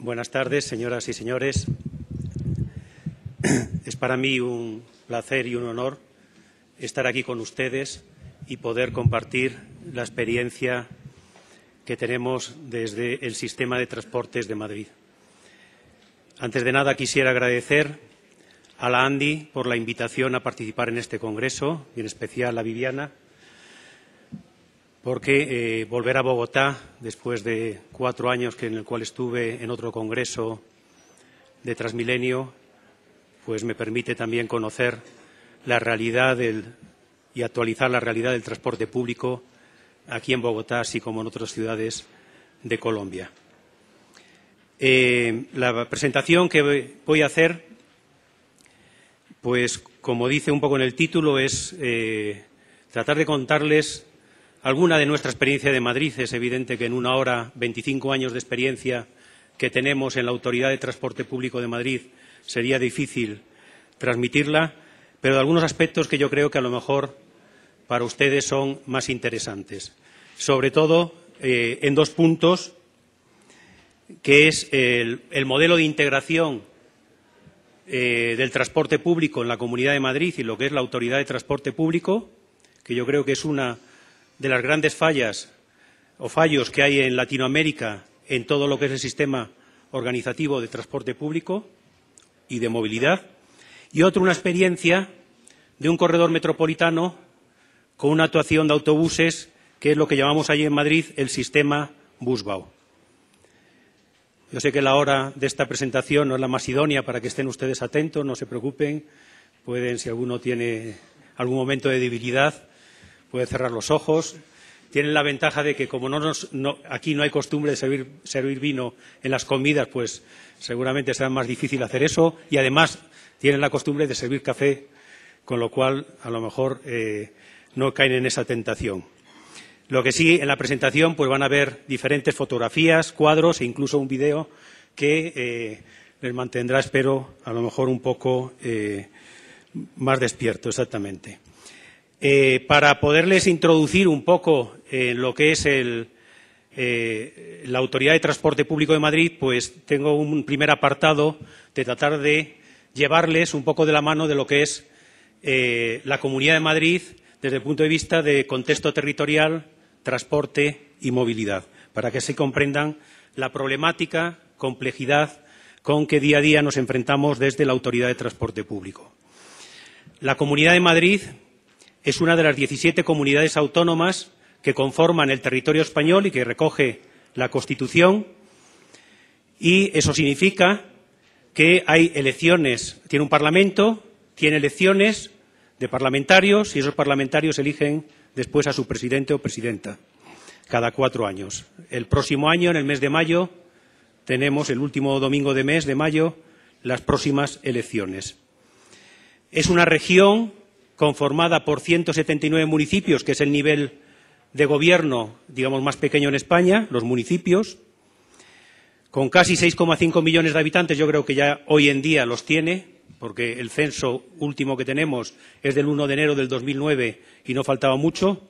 Buenas tardes, señoras y señores. Es para mí un placer y un honor estar aquí con ustedes y poder compartir la experiencia que tenemos desde el sistema de transportes de Madrid. Antes de nada, quisiera agradecer a la ANDI por la invitación a participar en este congreso, y en especial a Viviana, porque volver a Bogotá, después de 4 años en el cual estuve en otro congreso de Transmilenio, pues me permite también conocer la realidad y actualizar la realidad del transporte público aquí en Bogotá, así como en otras ciudades de Colombia. La presentación que voy a hacer, pues como dice un poco en el título, es tratar de contarles alguna de nuestra experiencia de Madrid. Es evidente que en 1 hora, 25 años de experiencia que tenemos en la Autoridad de Transporte Público de Madrid, sería difícil transmitirla, pero de algunos aspectos que yo creo que a lo mejor para ustedes son más interesantes. Sobre todo en 2 puntos, que es el modelo de integración del transporte público en la Comunidad de Madrid y lo que es la Autoridad de Transporte Público, que yo creo que es una de las grandes fallas o fallos que hay en Latinoamérica en todo lo que es el sistema organizativo de transporte público y de movilidad. Y otro, una experiencia de un corredor metropolitano con una actuación de autobuses, que es lo que llamamos allí en Madrid el sistema Busbau. Yo sé que la hora de esta presentación no es la más idónea para que estén ustedes atentos, no se preocupen. Pueden, si alguno tiene algún momento de debilidad, puede cerrar los ojos. Tienen la ventaja de que, como aquí no hay costumbre de servir vino en las comidas, pues seguramente será más difícil hacer eso. Y además tienen la costumbre de servir café, con lo cual a lo mejor no caen en esa tentación. Lo que sí, en la presentación pues van a ver diferentes fotografías, cuadros e incluso un vídeo que les mantendrá, espero, a lo mejor un poco más despierto, exactamente. Para poderles introducir un poco en lo que es la Autoridad de Transporte Público de Madrid, pues tengo un primer apartado de tratar de llevarles un poco de la mano de lo que es la Comunidad de Madrid desde el punto de vista de contexto territorial, transporte y movilidad, para que se comprendan la problemática, complejidad con que día a día nos enfrentamos desde la Autoridad de Transporte Público. La Comunidad de Madrid es una de las 17 comunidades autónomas que conforman el territorio español y que recoge la Constitución, y eso significa que hay elecciones, tiene un Parlamento, tiene elecciones de parlamentarios y esos parlamentarios eligen después a su presidente o presidenta cada 4 años. El próximo año, en el mes de mayo, tenemos el último domingo de mes de mayo las próximas elecciones. Es una región conformada por 179 municipios, que es el nivel de gobierno, digamos, más pequeño en España, los municipios, con casi 6,5 millones de habitantes. Yo creo que ya hoy en día los tiene, porque el censo último que tenemos es del 1 de enero del 2009 y no faltaba mucho,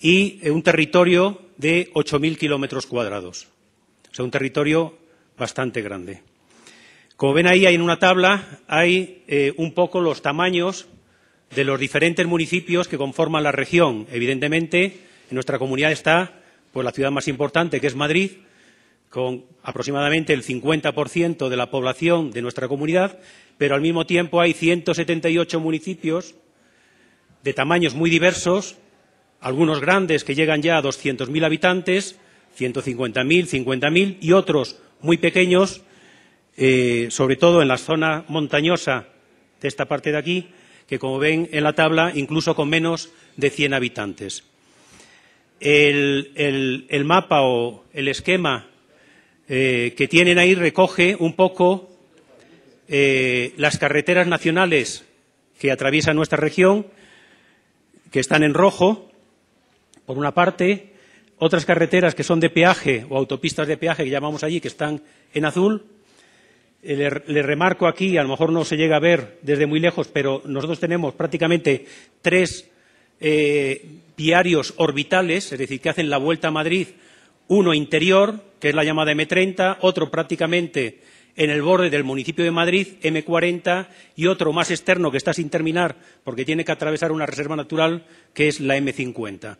y un territorio de 8.000 kilómetros cuadrados. O sea, un territorio bastante grande. Como ven ahí en una tabla, hay un poco los tamaños de los diferentes municipios que conforman la región. Evidentemente, en nuestra comunidad está pues la ciudad más importante, que es Madrid, con aproximadamente el 50% de la población de nuestra comunidad, pero al mismo tiempo hay 178 municipios de tamaños muy diversos, algunos grandes que llegan ya a 200.000 habitantes, 150.000, 50.000, y otros muy pequeños, sobre todo en la zona montañosa de esta parte de aquí, que, como ven en la tabla, incluso con menos de 100 habitantes. El mapa o el esquema que tienen ahí recoge un poco las carreteras nacionales que atraviesan nuestra región, que están en rojo, por una parte, otras carreteras que son de peaje o autopistas de peaje, que llamamos allí, que están en azul. Le remarco aquí, a lo mejor no se llega a ver desde muy lejos, pero nosotros tenemos prácticamente 3 viarios orbitales, es decir, que hacen la vuelta a Madrid uno interior, que es la llamada M30, otro prácticamente en el borde del municipio de Madrid, M40, y otro más externo que está sin terminar porque tiene que atravesar una reserva natural, que es la M50.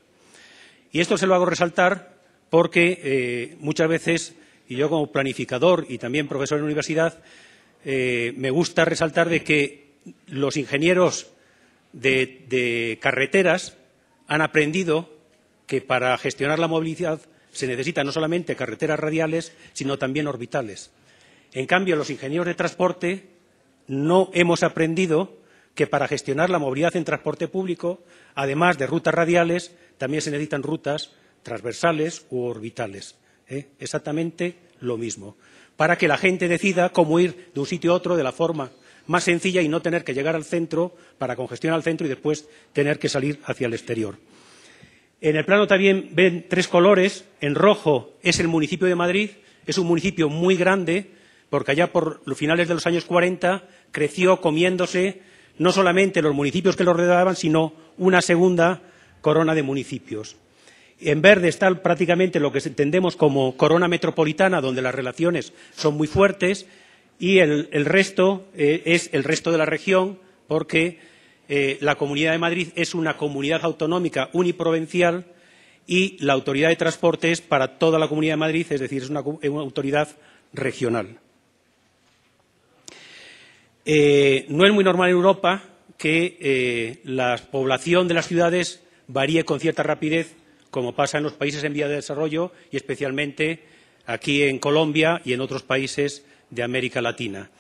Y esto se lo hago resaltar porque muchas veces, y yo como planificador y también profesor en la universidad, me gusta resaltar de que los ingenieros de carreteras han aprendido que para gestionar la movilidad se necesitan no solamente carreteras radiales, sino también orbitales. En cambio, los ingenieros de transporte no hemos aprendido que para gestionar la movilidad en transporte público, además de rutas radiales, también se necesitan rutas transversales u orbitales. Exactamente lo mismo, para que la gente decida cómo ir de un sitio a otro de la forma más sencilla y no tener que llegar al centro para congestionar el centro y después tener que salir hacia el exterior. En el plano también ven tres colores. En rojo es el municipio de Madrid. Es un municipio muy grande porque allá por los finales de los años 40 creció comiéndose no solamente los municipios que lo rodeaban, sino una segunda corona de municipios. En verde está prácticamente lo que entendemos como corona metropolitana, donde las relaciones son muy fuertes, y el resto es el resto de la región, porque la Comunidad de Madrid es una comunidad autonómica uniprovincial y la autoridad de transporte es para toda la Comunidad de Madrid, es decir, es una autoridad regional. No es muy normal en Europa que la población de las ciudades varíe con cierta rapidez, como pasa en los países en vía de desarrollo y especialmente aquí en Colombia y en otros países de América Latina.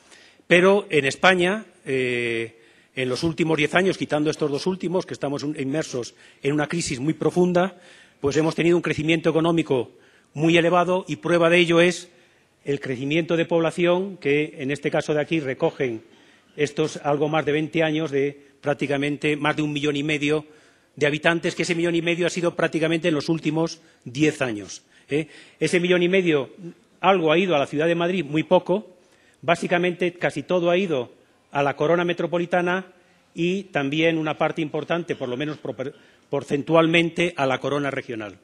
Pero en España, en los últimos 10 años, quitando estos dos últimos, que estamos inmersos en una crisis muy profunda, pues hemos tenido un crecimiento económico muy elevado y prueba de ello es el crecimiento de población que, en este caso de aquí, recogen estos algo más de 20 años de prácticamente más de 1,5 millones de habitantes, que ese 1,5 millones ha sido prácticamente en los últimos 10 años. Ese 1,5 millones, algo ha ido a la ciudad de Madrid, muy poco. Básicamente, casi todo ha ido a la corona metropolitana y también una parte importante, por lo menos porcentualmente, a la corona regional.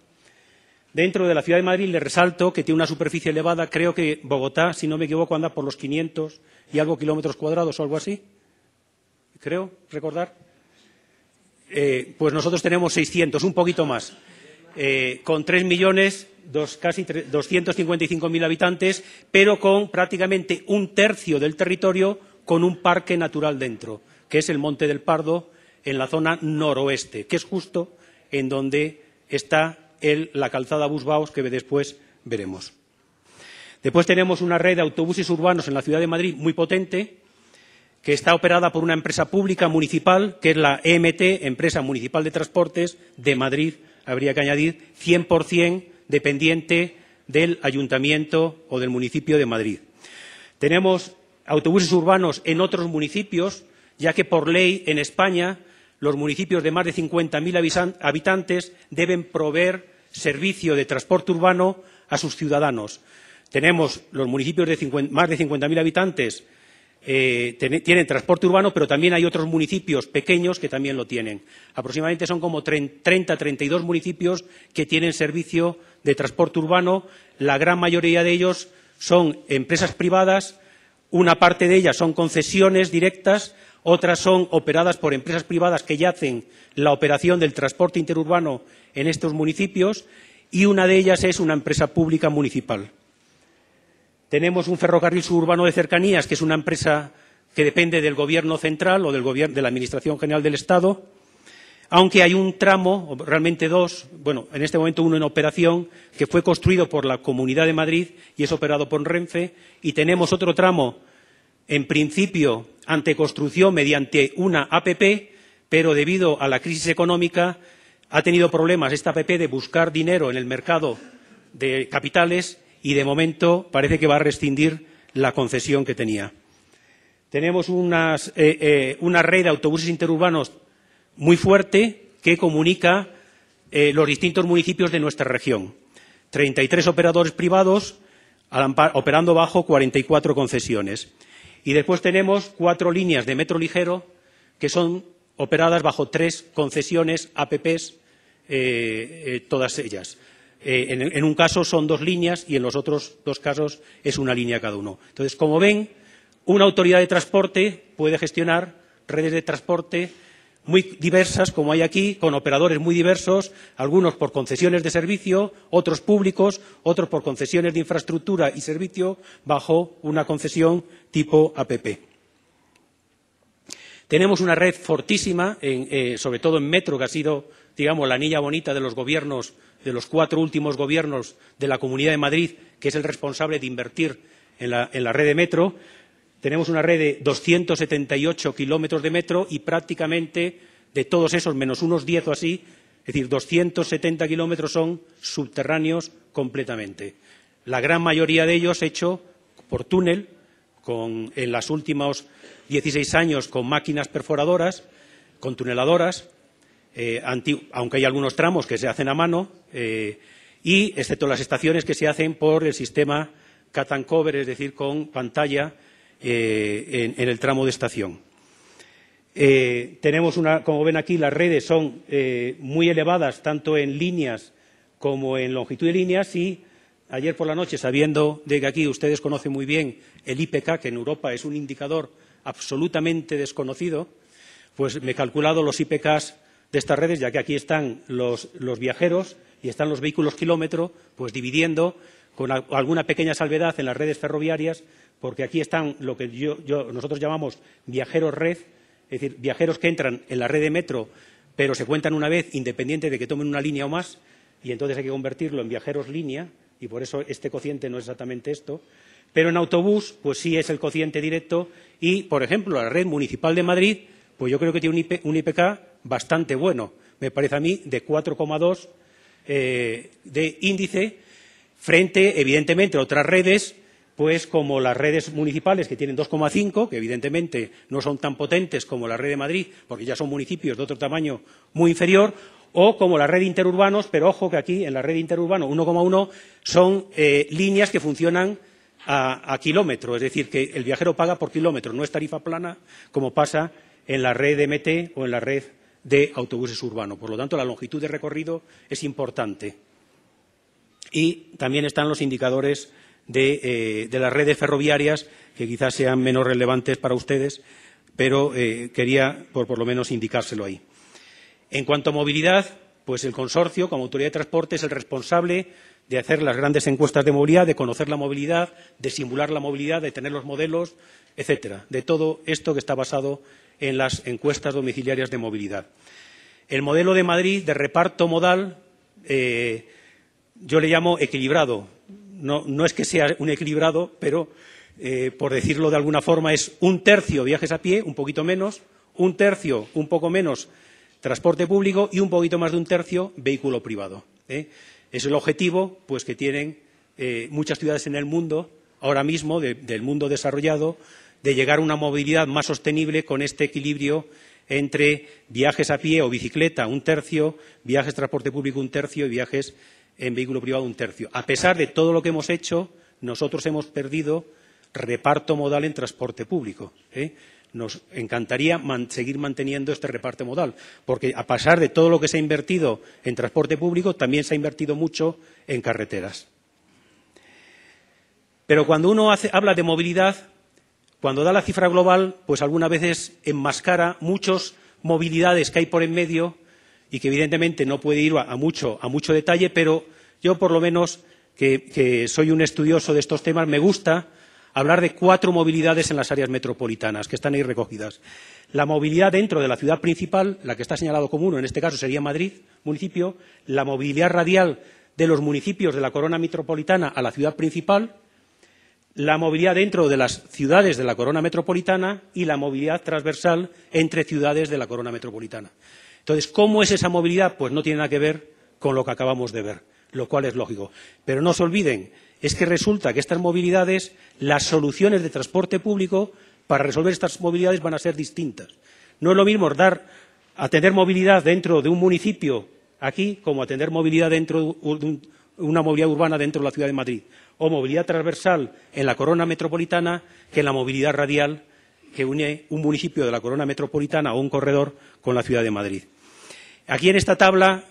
Dentro de la ciudad de Madrid le resalto que tiene una superficie elevada. Creo que Bogotá, si no me equivoco, anda por los 500 y algo kilómetros cuadrados o algo así. Creo recordar. Pues nosotros tenemos 600, un poquito más, con 3 millones, casi 255.000 habitantes, pero con prácticamente un tercio del territorio con un parque natural dentro, que es el Monte del Pardo, en la zona noroeste, que es justo en donde está la calzada Busbaos, que después veremos. Después tenemos una red de autobuses urbanos en la ciudad de Madrid muy potente, que está operada por una empresa pública municipal, que es la EMT, Empresa Municipal de Transportes de Madrid, habría que añadir, 100% dependiente del Ayuntamiento o del municipio de Madrid. Tenemos autobuses urbanos en otros municipios, ya que por ley en España los municipios de más de 50.000 habitantes deben proveer servicio de transporte urbano a sus ciudadanos. Tenemos los municipios de más de 50.000 habitantes tienen transporte urbano, pero también hay otros municipios pequeños que también lo tienen. Aproximadamente son como 32 municipios que tienen servicio de transporte urbano. La gran mayoría de ellos son empresas privadas, una parte de ellas son concesiones directas, otras son operadas por empresas privadas que ya hacen la operación del transporte interurbano en estos municipios y una de ellas es una empresa pública municipal. Tenemos un ferrocarril suburbano de cercanías, que es una empresa que depende del Gobierno central o de la Administración General del Estado, aunque hay un tramo, o realmente dos, bueno, en este momento uno en operación, que fue construido por la Comunidad de Madrid y es operado por Renfe, y tenemos otro tramo, en principio, ante construcción mediante una APP, pero debido a la crisis económica ha tenido problemas esta APP de buscar dinero en el mercado de capitales y de momento parece que va a rescindir la concesión que tenía. Tenemos una red de autobuses interurbanos muy fuerte que comunica los distintos municipios de nuestra región. 33 operadores privados operando bajo 44 concesiones. Y después tenemos 4 líneas de metro ligero que son operadas bajo 3 concesiones APPs, todas ellas. En un caso son 2 líneas y en los otros 2 casos es una línea cada uno. Entonces, como ven, una autoridad de transporte puede gestionar redes de transporte muy diversas, como hay aquí, con operadores muy diversos, algunos por concesiones de servicio, otros públicos, otros por concesiones de infraestructura y servicio bajo una concesión tipo APP. Tenemos una red fortísima, sobre todo en metro, que ha sido, digamos, la niña bonita de los gobiernos, de los 4 últimos gobiernos de la Comunidad de Madrid, que es el responsable de invertir en la red de metro. Tenemos una red de 278 kilómetros de metro y prácticamente de todos esos, menos unos 10 o así, es decir, 270 kilómetros son subterráneos completamente. La gran mayoría de ellos hecho por túnel, en los últimos 16 años con máquinas perforadoras, con tuneladoras, aunque hay algunos tramos que se hacen a mano, y excepto las estaciones que se hacen por el sistema cut and cover, es decir, con pantalla en el tramo de estación. Tenemos como ven aquí, las redes son muy elevadas, tanto en líneas como en longitud de líneas, y ayer por la noche, sabiendo de que aquí ustedes conocen muy bien el IPK, que en Europa es un indicador absolutamente desconocido, pues me he calculado los IPKs de estas redes, ya que aquí están los viajeros y están los vehículos kilómetro, pues dividiendo con alguna pequeña salvedad en las redes ferroviarias, porque aquí están lo que nosotros llamamos viajeros red, es decir, viajeros que entran en la red de metro, pero se cuentan una vez independiente de que tomen una línea o más, y entonces hay que convertirlo en viajeros línea, y por eso este cociente no es exactamente esto. Pero en autobús, pues sí es el cociente directo y, por ejemplo, la red municipal de Madrid, pues yo creo que tiene un IPK bastante bueno, me parece a mí, de 4,2 de índice, frente, evidentemente, a otras redes, pues como las redes municipales, que tienen 2,5, que evidentemente no son tan potentes como la red de Madrid, porque ya son municipios de otro tamaño muy inferior, o como la red de interurbanos, pero ojo que aquí, en la red de interurbano 1,1, son líneas que funcionan a kilómetro, es decir, que el viajero paga por kilómetro, no es tarifa plana, como pasa en la red de MT o en la red de autobuses urbanos. Por lo tanto, la longitud de recorrido es importante. Y también están los indicadores de las redes ferroviarias, que quizás sean menos relevantes para ustedes, pero quería por lo menos indicárselo ahí. En cuanto a movilidad, pues el consorcio, como autoridad de transporte, es el responsable de hacer las grandes encuestas de movilidad, de conocer la movilidad, de simular la movilidad, de tener los modelos, etcétera, de todo esto que está basado en las encuestas domiciliarias de movilidad. El modelo de Madrid de reparto modal, yo le llamo equilibrado. No es que sea un equilibrado, pero, por decirlo de alguna forma, es 1/3 viajes a pie, un poquito menos, 1/3, un poco menos, transporte público y un poquito más de 1/3 vehículo privado. Es el objetivo pues, que tienen muchas ciudades en el mundo, ahora mismo, del mundo desarrollado, de llegar a una movilidad más sostenible con este equilibrio entre viajes a pie o bicicleta 1/3, viajes en transporte público 1/3 y viajes en vehículo privado 1/3. A pesar de todo lo que hemos hecho, nosotros hemos perdido reparto modal en transporte público. Nos encantaría seguir manteniendo este reparto modal, porque a pesar de todo lo que se ha invertido en transporte público, también se ha invertido mucho en carreteras. Pero cuando uno habla de movilidad, cuando da la cifra global, pues algunas veces enmascara muchas movilidades que hay por en medio y que evidentemente no puede ir a mucho detalle, pero yo por lo menos, que soy un estudioso de estos temas, me gusta hablar de 4 movilidades en las áreas metropolitanas, que están ahí recogidas. La movilidad dentro de la ciudad principal, la que está señalado como 1, en este caso sería Madrid, municipio, la movilidad radial de los municipios de la corona metropolitana a la ciudad principal, la movilidad dentro de las ciudades de la corona metropolitana y la movilidad transversal entre ciudades de la corona metropolitana. Entonces, ¿cómo es esa movilidad? Pues no tiene nada que ver con lo que acabamos de ver, lo cual es lógico. Pero no se olviden, es que resulta que estas movilidades, las soluciones de transporte público para resolver estas movilidades van a ser distintas. No es lo mismo atender movilidad dentro de un municipio aquí como atender movilidad dentro de una movilidad urbana dentro de la ciudad de Madrid, o movilidad transversal en la corona metropolitana que en la movilidad radial que une un municipio de la corona metropolitana o un corredor con la ciudad de Madrid. Aquí en esta tabla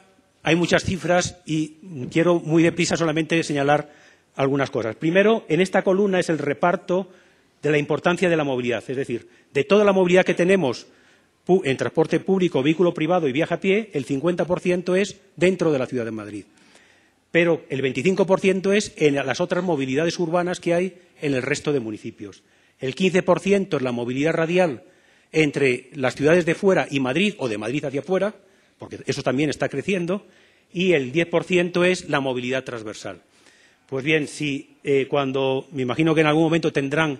hay muchas cifras y quiero muy deprisa solamente señalar algunas cosas. Primero, en esta columna es el reparto de la importancia de la movilidad, es decir, de toda la movilidad que tenemos en transporte público, vehículo privado y viaje a pie, el 50% es dentro de la ciudad de Madrid. Pero el 25% es en las otras movilidades urbanas que hay en el resto de municipios. El 15% es la movilidad radial entre las ciudades de fuera y Madrid, o de Madrid hacia fuera, porque eso también está creciendo, y el 10% es la movilidad transversal. Pues bien, cuando me imagino que en algún momento tendrán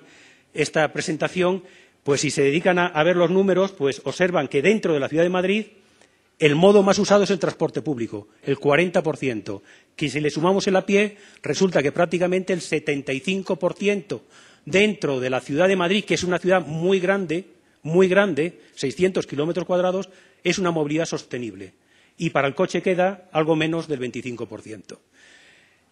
esta presentación, pues si se dedican a ver los números, pues observan que dentro de la ciudad de Madrid el modo más usado es el transporte público, el 40%, que si le sumamos el a pie, resulta que prácticamente el 75% dentro de la ciudad de Madrid, que es una ciudad muy grande, 600 kilómetros cuadrados, es una movilidad sostenible. Y para el coche queda algo menos del 25%.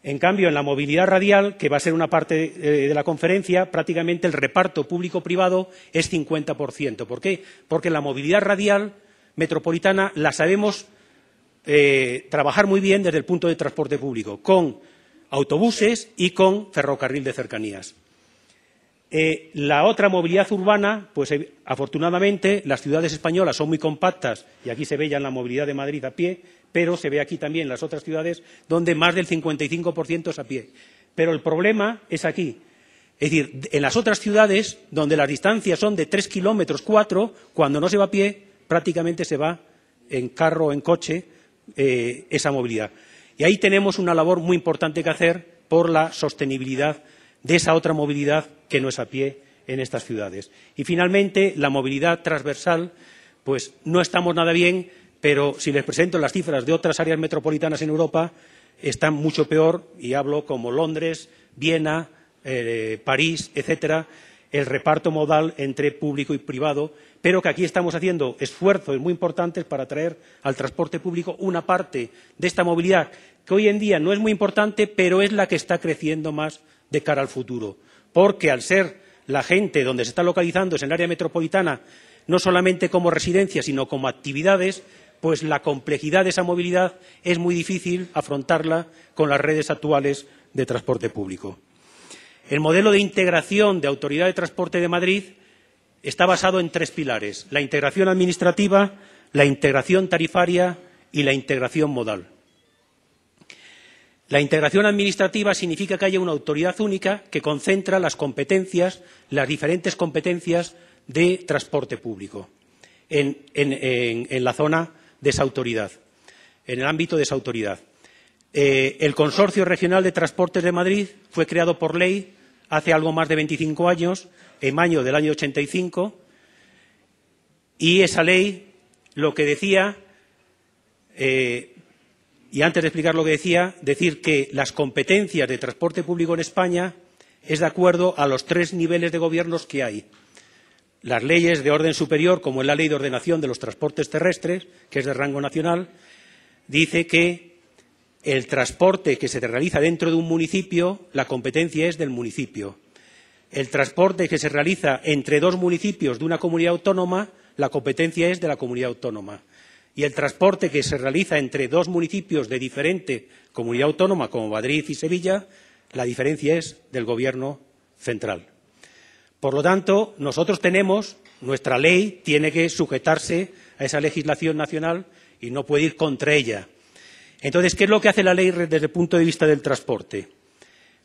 En cambio, en la movilidad radial, que va a ser una parte de la conferencia, prácticamente el reparto público-privado es 50%. ¿Por qué? Porque la movilidad radial metropolitana la sabemos trabajar muy bien desde el punto de transporte público, con autobuses y con ferrocarril de cercanías. La otra movilidad urbana, pues afortunadamente las ciudades españolas son muy compactas y aquí se ve ya en la movilidad de Madrid a pie, pero se ve aquí también en las otras ciudades donde más del 55% es a pie. Pero el problema es aquí. Es decir, en las otras ciudades donde las distancias son de 3 kilómetros, 4, cuando no se va a pie, prácticamente se va en carro o en coche esa movilidad. Y ahí tenemos una labor muy importante que hacer por la sostenibilidad de esa otra movilidad que no es a pie en estas ciudades. Y finalmente, la movilidad transversal, pues no estamos nada bien, pero si les presento las cifras de otras áreas metropolitanas en Europa, están mucho peor, y hablo como Londres, Viena, París, etcétera, el reparto modal entre público y privado, pero que aquí estamos haciendo esfuerzos muy importantes para traer al transporte público una parte de esta movilidad que hoy en día no es muy importante, pero es la que está creciendo más de cara al futuro, porque al ser la gente donde se está localizando es en el área metropolitana, no solamente como residencia, sino como actividades, pues la complejidad de esa movilidad es muy difícil afrontarla con las redes actuales de transporte público. El modelo de integración de Autoridad de Transporte de Madrid está basado en 3 pilares: la integración administrativa, la integración tarifaria y la integración modal. La integración administrativa significa que haya una autoridad única que concentra las competencias, las diferentes competencias de transporte público en la zona de esa autoridad, en el ámbito de esa autoridad. El Consorcio Regional de Transportes de Madrid fue creado por ley hace algo más de 25 años, en mayo del año 85, y esa ley lo que decía, y antes de explicar lo que decía, decir que las competencias de transporte público en España es de acuerdo a los 3 niveles de gobiernos que hay. Las leyes de orden superior, como es la Ley de Ordenación de los Transportes Terrestres, que es de rango nacional, dice que el transporte que se realiza dentro de un municipio, la competencia es del municipio. El transporte que se realiza entre 2 municipios de una comunidad autónoma, la competencia es de la comunidad autónoma. Y el transporte que se realiza entre 2 municipios de diferente comunidad autónoma, como Madrid y Sevilla, la diferencia es del Gobierno central. Por lo tanto, nosotros tenemos, nuestra ley tiene que sujetarse a esa legislación nacional y no puede ir contra ella. Entonces, ¿qué es lo que hace la ley desde el punto de vista del transporte?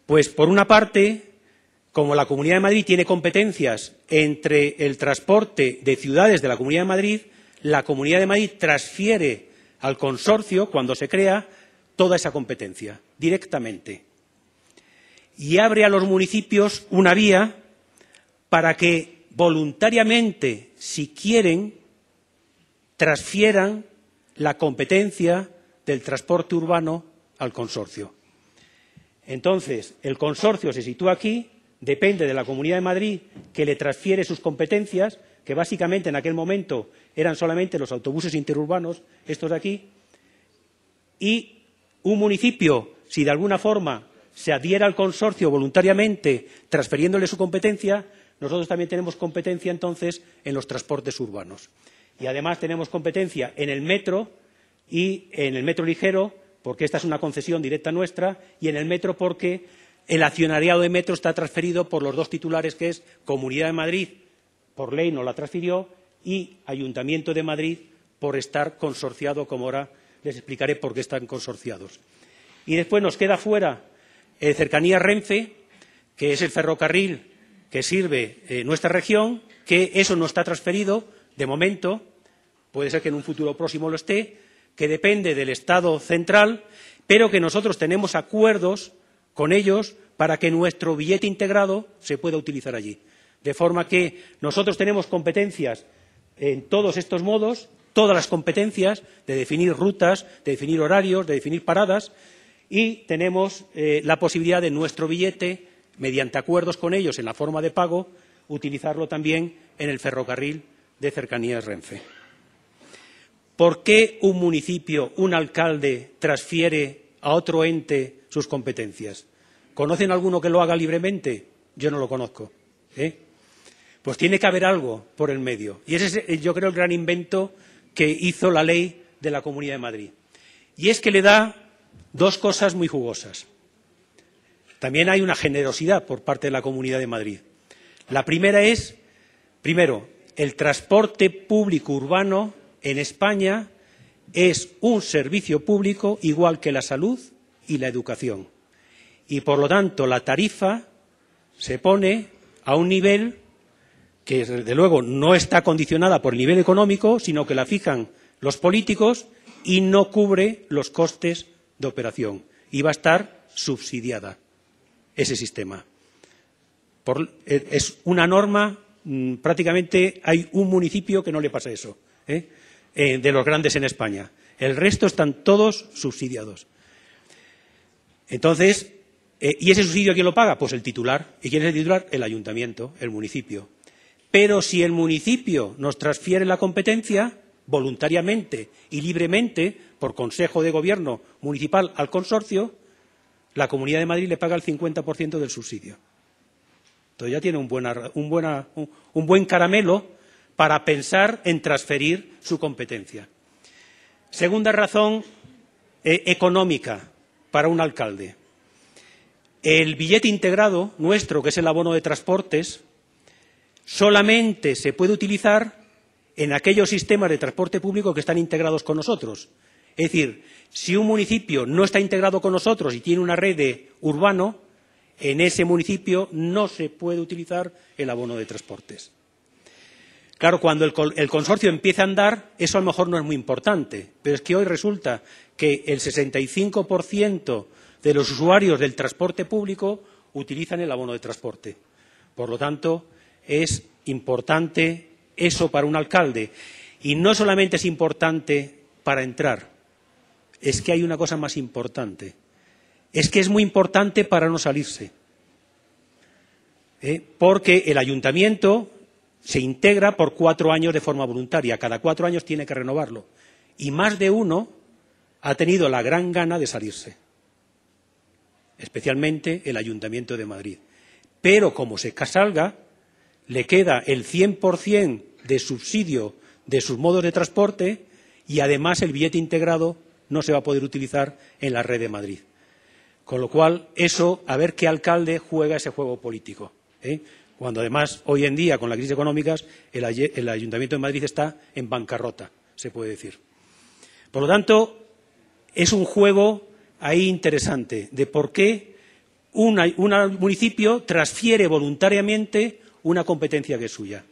Pues, por una parte, como la Comunidad de Madrid tiene competencias entre el transporte de ciudades de la Comunidad de Madrid, la Comunidad de Madrid transfiere al consorcio, cuando se crea, toda esa competencia, directamente. Y abre a los municipios una vía para que voluntariamente, si quieren, transfieran la competencia del transporte urbano al consorcio. Entonces, el consorcio se sitúa aquí, depende de la Comunidad de Madrid, que le transfiere sus competencias, que básicamente en aquel momento eran solamente los autobuses interurbanos, estos de aquí, y un municipio, si de alguna forma se adhiera al consorcio voluntariamente, transfiriéndole su competencia, nosotros también tenemos competencia entonces en los transportes urbanos. Y además tenemos competencia en el metro, y en el metro ligero, porque esta es una concesión directa nuestra, y en el metro porque el accionariado de metro está transferido por los dos titulares, que es Comunidad de Madrid, por ley nos la transfirió, y Ayuntamiento de Madrid, por estar consorciado, como ahora les explicaré por qué están consorciados. Y después nos queda fuera Cercanías Renfe, que es el ferrocarril que sirve nuestra región, que eso no está transferido de momento, puede ser que en un futuro próximo lo esté, que depende del Estado central, pero que nosotros tenemos acuerdos con ellos para que nuestro billete integrado se pueda utilizar allí. De forma que nosotros tenemos competencias en todos estos modos, todas las competencias de definir rutas, de definir horarios, de definir paradas, y tenemos la posibilidad de nuestro billete, mediante acuerdos con ellos en la forma de pago, utilizarlo también en el ferrocarril de Cercanías Renfe. ¿Por qué un municipio, un alcalde, transfiere a otro ente sus competencias? ¿Conocen alguno que lo haga libremente? Yo no lo conozco. Pues tiene que haber algo por el medio. Y ese es, yo creo, el gran invento que hizo la ley de la Comunidad de Madrid. Y es que le da dos cosas muy jugosas. También hay una generosidad por parte de la Comunidad de Madrid. La primera es, primero, el transporte público urbano en España es un servicio público igual que la salud y la educación. Y, por lo tanto, la tarifa se pone a un nivel que, desde luego, no está condicionada por el nivel económico, sino que la fijan los políticos y no cubre los costes de operación. Y va a estar subsidiada ese sistema. Es una norma, prácticamente hay un municipio que no le pasa eso, de los grandes en España. El resto están todos subsidiados. Entonces, ¿y ese subsidio quién lo paga? Pues el titular. ¿Y quién es el titular? El ayuntamiento, el municipio. Pero si el municipio nos transfiere la competencia voluntariamente y libremente por Consejo de Gobierno municipal al consorcio, la Comunidad de Madrid le paga el 50% del subsidio. Entonces ya tiene un buen caramelo para pensar en transferir su competencia. Segunda razón económica para un alcalde. El billete integrado nuestro, que es el abono de transportes, solamente se puede utilizar en aquellos sistemas de transporte público que están integrados con nosotros. Es decir, si un municipio no está integrado con nosotros y tiene una red de urbano, en ese municipio no se puede utilizar el abono de transportes. Claro, cuando el consorcio empieza a andar, eso a lo mejor no es muy importante, pero es que hoy resulta que el 65% de los usuarios del transporte público utilizan el abono de transporte. Por lo tanto, es importante eso para un alcalde. Y no solamente es importante para entrar, es que hay una cosa más importante. Es que es muy importante para no salirse. Porque el ayuntamiento se integra por 4 años de forma voluntaria. Cada 4 años tiene que renovarlo. Y más de uno ha tenido la gran gana de salirse. Especialmente el Ayuntamiento de Madrid. Pero como se salga, le queda el 100% de subsidio de sus modos de transporte y además el billete integrado no se va a poder utilizar en la red de Madrid. Con lo cual, eso, a ver qué alcalde juega ese juego político. Cuando además, hoy en día, con la crisis económica, el Ayuntamiento de Madrid está en bancarrota, se puede decir. Por lo tanto, es un juego ahí interesante de por qué un municipio transfiere voluntariamente una competencia que es suya.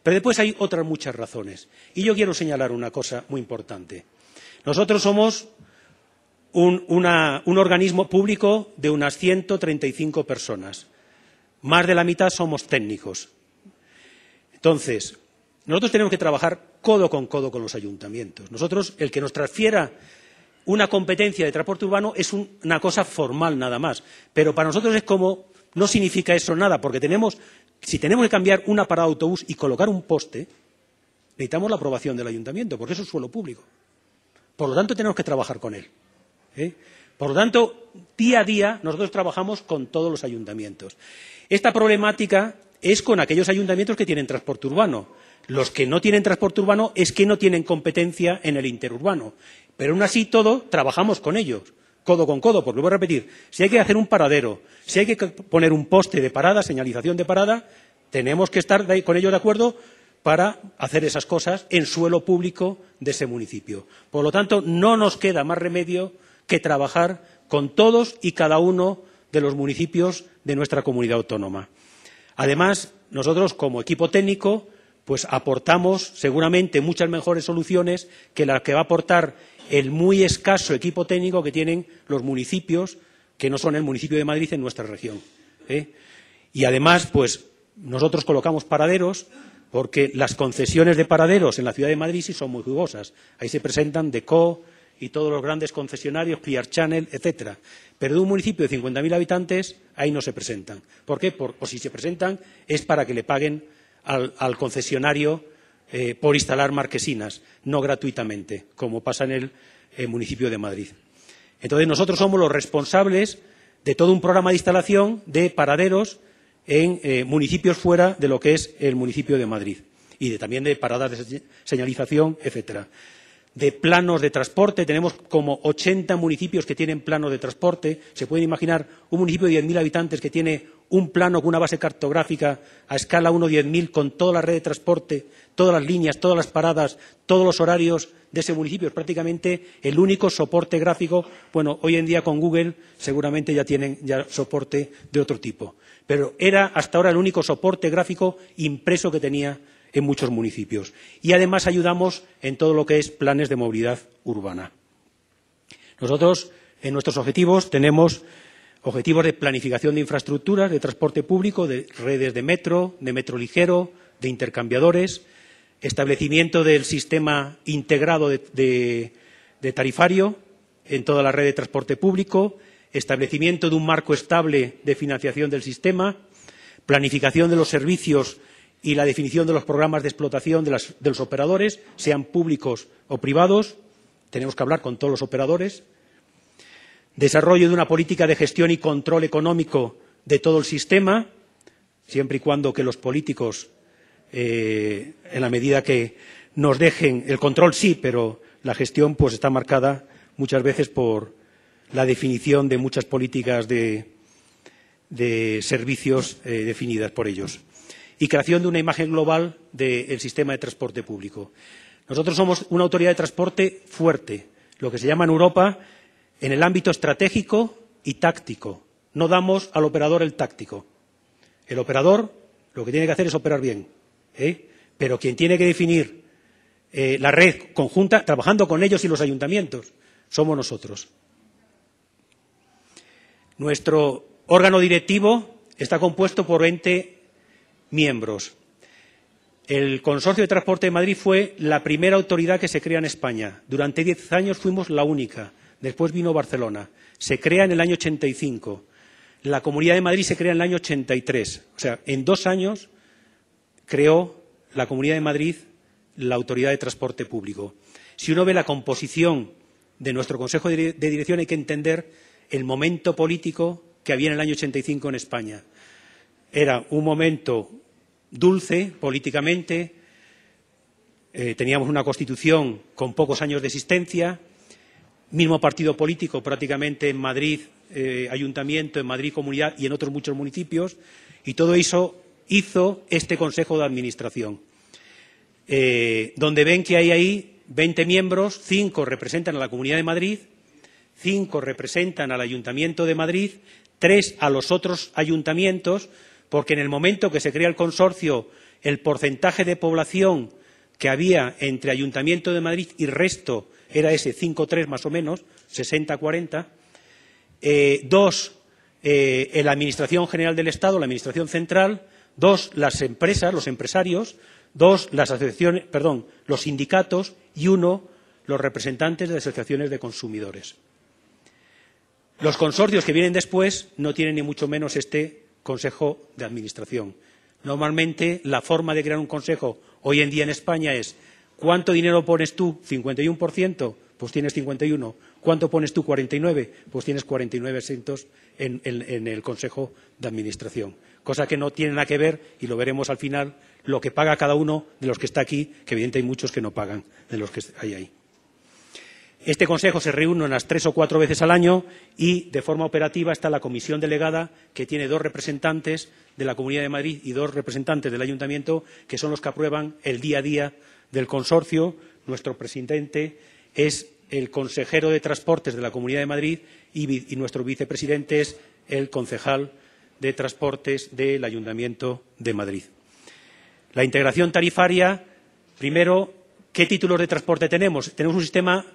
Pero después hay otras muchas razones. Y yo quiero señalar una cosa muy importante. Nosotros somos un organismo público de unas 135 personas. Más de la mitad somos técnicos. Entonces, nosotros tenemos que trabajar codo con los ayuntamientos. Nosotros, el que nos transfiera una competencia de transporte urbano es una cosa formal nada más. Pero para nosotros es como, no significa eso nada, porque si tenemos que cambiar una parada de autobús y colocar un poste, necesitamos la aprobación del ayuntamiento, porque eso es suelo público. Por lo tanto, tenemos que trabajar con él. Por lo tanto, día a día nosotros trabajamos con todos los ayuntamientos. Esta problemática es con aquellos ayuntamientos que tienen transporte urbano. Los que no tienen transporte urbano es que no tienen competencia en el interurbano. Pero aún así todo, trabajamos con ellos, codo con codo, porque lo voy a repetir. Si hay que hacer un paradero, si hay que poner un poste de parada, señalización de parada, tenemos que estar con ellos de acuerdo para hacer esas cosas en suelo público de ese municipio. Por lo tanto, no nos queda más remedio que trabajar con todos y cada uno de los municipios de nuestra comunidad autónoma. Además, nosotros, como equipo técnico, pues aportamos seguramente muchas mejores soluciones que las que va a aportar el muy escaso equipo técnico que tienen los municipios que no son el municipio de Madrid en nuestra región. Y además, pues nosotros colocamos paraderos porque las concesiones de paraderos en la ciudad de Madrid sí son muy jugosas. Ahí se presentan Deco y todos los grandes concesionarios, Clear Channel, etcétera. Pero de un municipio de 50.000 habitantes, ahí no se presentan. ¿Por qué? O si se presentan es para que le paguen al concesionario por instalar marquesinas, no gratuitamente, como pasa en el municipio de Madrid. Entonces, nosotros somos los responsables de todo un programa de instalación de paraderos en municipios fuera de lo que es el municipio de Madrid y también de paradas de señalización, etcétera. De planos de transporte, tenemos como 80 municipios que tienen planos de transporte. Se pueden imaginar un municipio de 10.000 habitantes que tiene un plano con una base cartográfica a escala 1:10.000 con toda la red de transporte, todas las líneas, todas las paradas, todos los horarios de ese municipio. Es prácticamente el único soporte gráfico. Bueno, hoy en día con Google seguramente ya tienen soporte de otro tipo. Pero era hasta ahora el único soporte gráfico impreso que tenía en muchos municipios. Y además ayudamos en todo lo que es planes de movilidad urbana. Nosotros, en nuestros objetivos, tenemos objetivos de planificación de infraestructuras, de transporte público, de redes de metro ligero, de intercambiadores, establecimiento del sistema integrado de tarifario en toda la red de transporte público, establecimiento de un marco estable de financiación del sistema, planificación de los servicios y la definición de los programas de explotación de los operadores, sean públicos o privados. Tenemos que hablar con todos los operadores. Desarrollo de una política de gestión y control económico de todo el sistema, siempre y cuando que los políticos, en la medida que nos dejen el control, sí, pero la gestión pues está marcada muchas veces por la definición de muchas políticas de servicios definidas por ellos. Y creación de una imagen global del sistema de transporte público. Nosotros somos una autoridad de transporte fuerte, lo que se llama en Europa en el ámbito estratégico y táctico. No damos al operador el táctico. El operador lo que tiene que hacer es operar bien, pero quien tiene que definir la red conjunta, trabajando con ellos y los ayuntamientos, somos nosotros. Nuestro órgano directivo está compuesto por 20 miembros. El Consorcio de Transporte de Madrid fue la primera autoridad que se crea en España. Durante 10 años fuimos la única. Después vino Barcelona. Se crea en el año 85. La Comunidad de Madrid se crea en el año 83. O sea, en 2 años creó la Comunidad de Madrid la Autoridad de Transporte Público. Si uno ve la composición de nuestro Consejo de Dirección, hay que entender el momento político que había en el año 85 en España. Era un momento dulce políticamente, teníamos una Constitución con pocos años de existencia, mismo partido político prácticamente en Madrid, Ayuntamiento, en Madrid Comunidad y en otros muchos municipios, y todo eso hizo este Consejo de Administración, donde ven que hay ahí 20 miembros, 5 representan a la Comunidad de Madrid, 5 representan al Ayuntamiento de Madrid, 3 a los otros ayuntamientos, porque en el momento que se crea el consorcio, el porcentaje de población que había entre Ayuntamiento de Madrid y resto era ese 5-3 más o menos, 60-40. 2, la Administración General del Estado, la Administración Central. 2, las empresas, los empresarios. 2, las asociaciones, perdón, los sindicatos. Y 1, los representantes de asociaciones de consumidores. Los consorcios que vienen después no tienen ni mucho menos este Consejo de Administración. Normalmente, la forma de crear un consejo hoy en día en España es ¿cuánto dinero pones tú? 51%, Pues tienes 51. ¿Cuánto pones tú? 49. Pues tienes 49 asientos en el Consejo de Administración. Cosa que no tiene nada que ver, y lo veremos al final, lo que paga cada uno de los que está aquí, que evidentemente hay muchos que no pagan de los que hay ahí. Este Consejo se reúne unas 3 o 4 veces al año y, de forma operativa, está la comisión delegada, que tiene 2 representantes de la Comunidad de Madrid y 2 representantes del Ayuntamiento, que son los que aprueban el día a día del consorcio. Nuestro presidente es el consejero de Transportes de la Comunidad de Madrid y nuestro vicepresidente es el concejal de Transportes del Ayuntamiento de Madrid. La integración tarifaria, primero, ¿qué títulos de transporte tenemos? Tenemos un sistema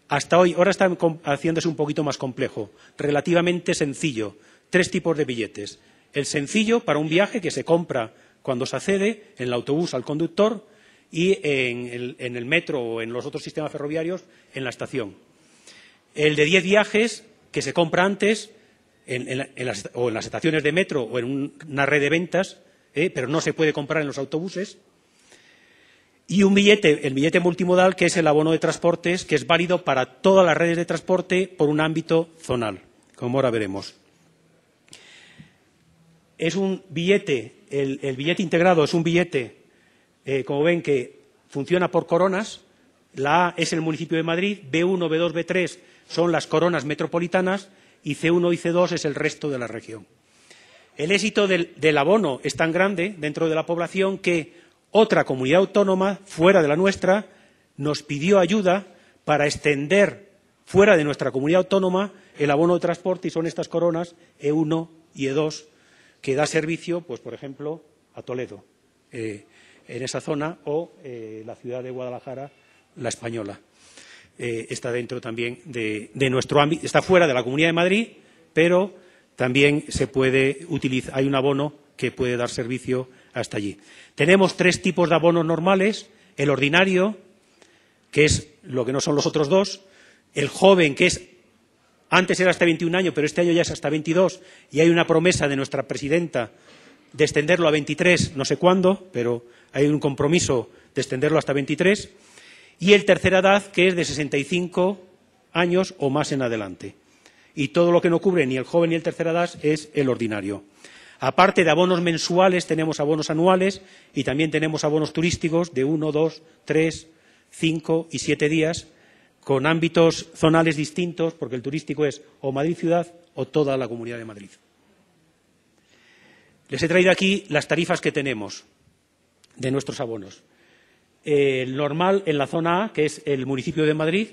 hasta hoy, ahora está haciéndose un poquito más complejo, relativamente sencillo. 3 tipos de billetes. El sencillo, para un viaje que se compra cuando se accede, en el autobús al conductor, y en el metro o en los otros sistemas ferroviarios en la estación. El de 10 viajes, que se compra antes en las estaciones de metro o en una red de ventas, pero no se puede comprar en los autobuses. Y el billete multimodal, que es el abono de transportes, que es válido para todas las redes de transporte por un ámbito zonal, como ahora veremos. Es un billete, el billete integrado es un billete, como ven, que funciona por coronas. La A es el municipio de Madrid, B1, B2, B3 son las coronas metropolitanas y C1 y C2 es el resto de la región. El éxito del abono es tan grande dentro de la población que otra comunidad autónoma, fuera de la nuestra, nos pidió ayuda para extender fuera de nuestra comunidad autónoma el abono de transporte, y son estas coronas E1 y E2 que da servicio, pues por ejemplo, a Toledo, en esa zona, o la ciudad de Guadalajara, la Española. Está dentro también de nuestro ámbito, está fuera de la Comunidad de Madrid, pero también se puede utilizar, hay un abono que puede dar servicio hasta allí. Tenemos 3 tipos de abonos normales: el ordinario, que es lo que no son los otros 2, el joven, que es, antes era hasta 21 años, pero este año ya es hasta 22, y hay una promesa de nuestra presidenta de extenderlo a 23, no sé cuándo, pero hay un compromiso de extenderlo hasta 23, y el tercera edad, que es de 65 años o más en adelante. Y todo lo que no cubre ni el joven ni el tercera edad es el ordinario. Aparte de abonos mensuales, tenemos abonos anuales y también tenemos abonos turísticos de 1, 2, 3, 5 y 7 días, con ámbitos zonales distintos, porque el turístico es o Madrid ciudad o toda la Comunidad de Madrid. Les he traído aquí las tarifas que tenemos de nuestros abonos. El normal en la zona A, que es el municipio de Madrid,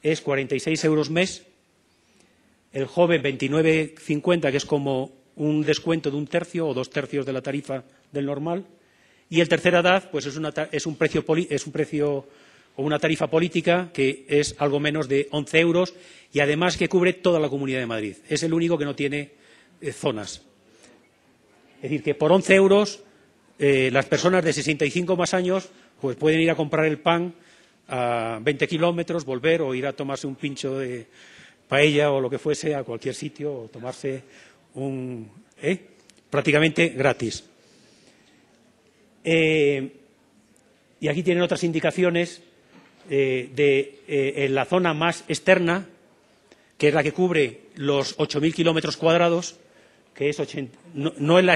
es 46 euros mes. El joven 29,50, que es como un descuento de 1/3 o 2/3 de la tarifa del normal. Y el tercera edad, pues es un precio o una tarifa política que es algo menos de 11 euros y además que cubre toda la Comunidad de Madrid. Es el único que no tiene zonas. Es decir, que por 11 euros las personas de 65 más años pues pueden ir a comprar el pan a 20 kilómetros, volver, o ir a tomarse un pincho de paella o lo que fuese a cualquier sitio, o tomarse prácticamente gratis. Y aquí tienen otras indicaciones en la zona más externa, que es la que cubre los 8.000 kilómetros cuadrados, que es la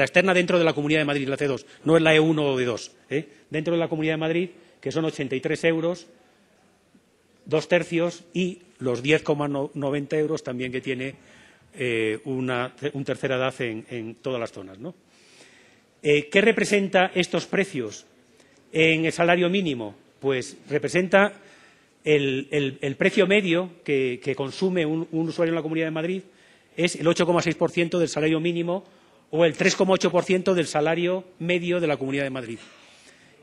externa dentro de la Comunidad de Madrid, la C2, no es la E1 o E2. Dentro de la Comunidad de Madrid, que son 83 euros, 2/3, y los 10,90 euros también que tiene un tercera edad en todas las zonas, ¿no? ¿Qué representa estos precios en el salario mínimo? Pues representa el precio medio que consume un usuario en la Comunidad de Madrid, es el 8,6% del salario mínimo o el 3,8% del salario medio de la Comunidad de Madrid.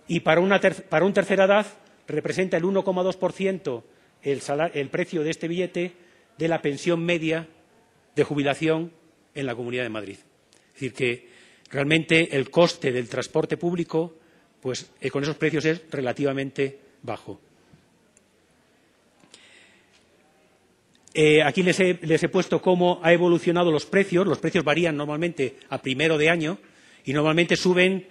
Y para un tercera edad representa el 1,2% el precio de este billete de la pensión media de jubilación en la Comunidad de Madrid. Es decir, que realmente el coste del transporte público, pues con esos precios es relativamente bajo. Aquí les he puesto cómo ha evolucionado los precios. Los precios varían normalmente a primero de año y normalmente suben,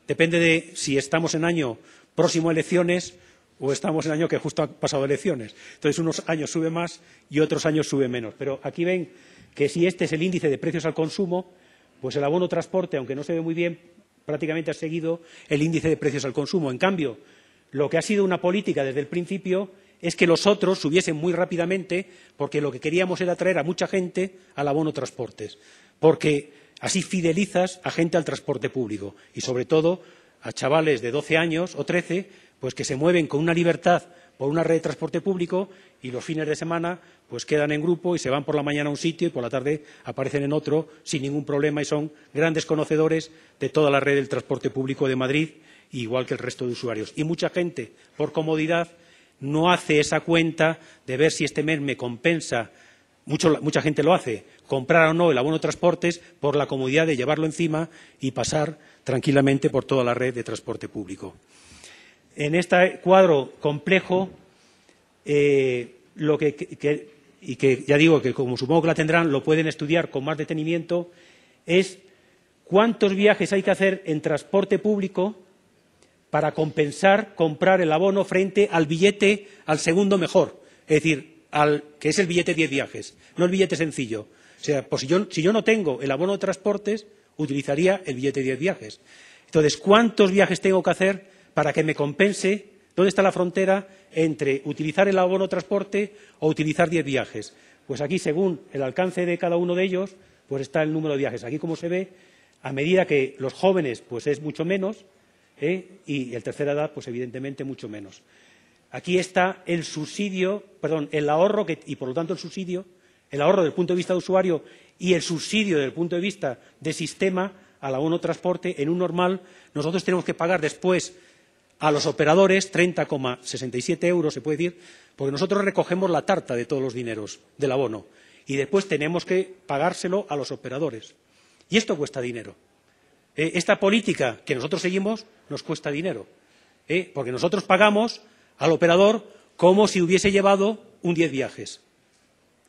depende de si estamos en año próximo a elecciones, o estamos en el año que justo ha pasado elecciones. Entonces, unos años sube más y otros años sube menos. Pero aquí ven que si este es el índice de precios al consumo, pues el abono transporte, aunque no se ve muy bien, prácticamente ha seguido el índice de precios al consumo. En cambio, lo que ha sido una política desde el principio es que los otros subiesen muy rápidamente, porque lo que queríamos era atraer a mucha gente al abono transportes, porque así fidelizas a gente al transporte público y, sobre todo, a chavales de 12 años o 13, pues que se mueven con una libertad por una red de transporte público y los fines de semana pues quedan en grupo y se van por la mañana a un sitio y por la tarde aparecen en otro sin ningún problema y son grandes conocedores de toda la red del transporte público de Madrid, igual que el resto de usuarios. Y mucha gente, por comodidad, no hace esa cuenta de ver si este mes me compensa, mucha gente lo hace, comprar o no el abono de transportes por la comodidad de llevarlo encima y pasar tranquilamente por toda la red de transporte público. En este cuadro complejo, y que ya digo que como supongo que la tendrán, lo pueden estudiar con más detenimiento, es cuántos viajes hay que hacer en transporte público para compensar comprar el abono frente al billete al segundo mejor, es decir, que es el billete 10 viajes, no el billete sencillo. O sea, pues si yo no tengo el abono de transportes, utilizaría el billete 10 viajes. Entonces, ¿cuántos viajes tengo que hacer para que me compense? ¿Dónde está la frontera entre utilizar el abono de transporte o utilizar 10 viajes? Pues aquí, según el alcance de cada uno de ellos, pues está el número de viajes. Aquí, como se ve, a medida que los jóvenes, pues es mucho menos, y el tercera edad, pues evidentemente mucho menos. Aquí está el subsidio, perdón, el ahorro y por lo tanto el subsidio, el ahorro desde el punto de vista de usuario y el subsidio desde el punto de vista de sistema al abono transporte. En un normal nosotros tenemos que pagar después a los operadores 30,67 euros, se puede decir, porque nosotros recogemos la tarta de todos los dineros del abono y después tenemos que pagárselo a los operadores. Y esto cuesta dinero. Esta política que nosotros seguimos nos cuesta dinero, porque nosotros pagamos al operador como si hubiese llevado un 10 viajes.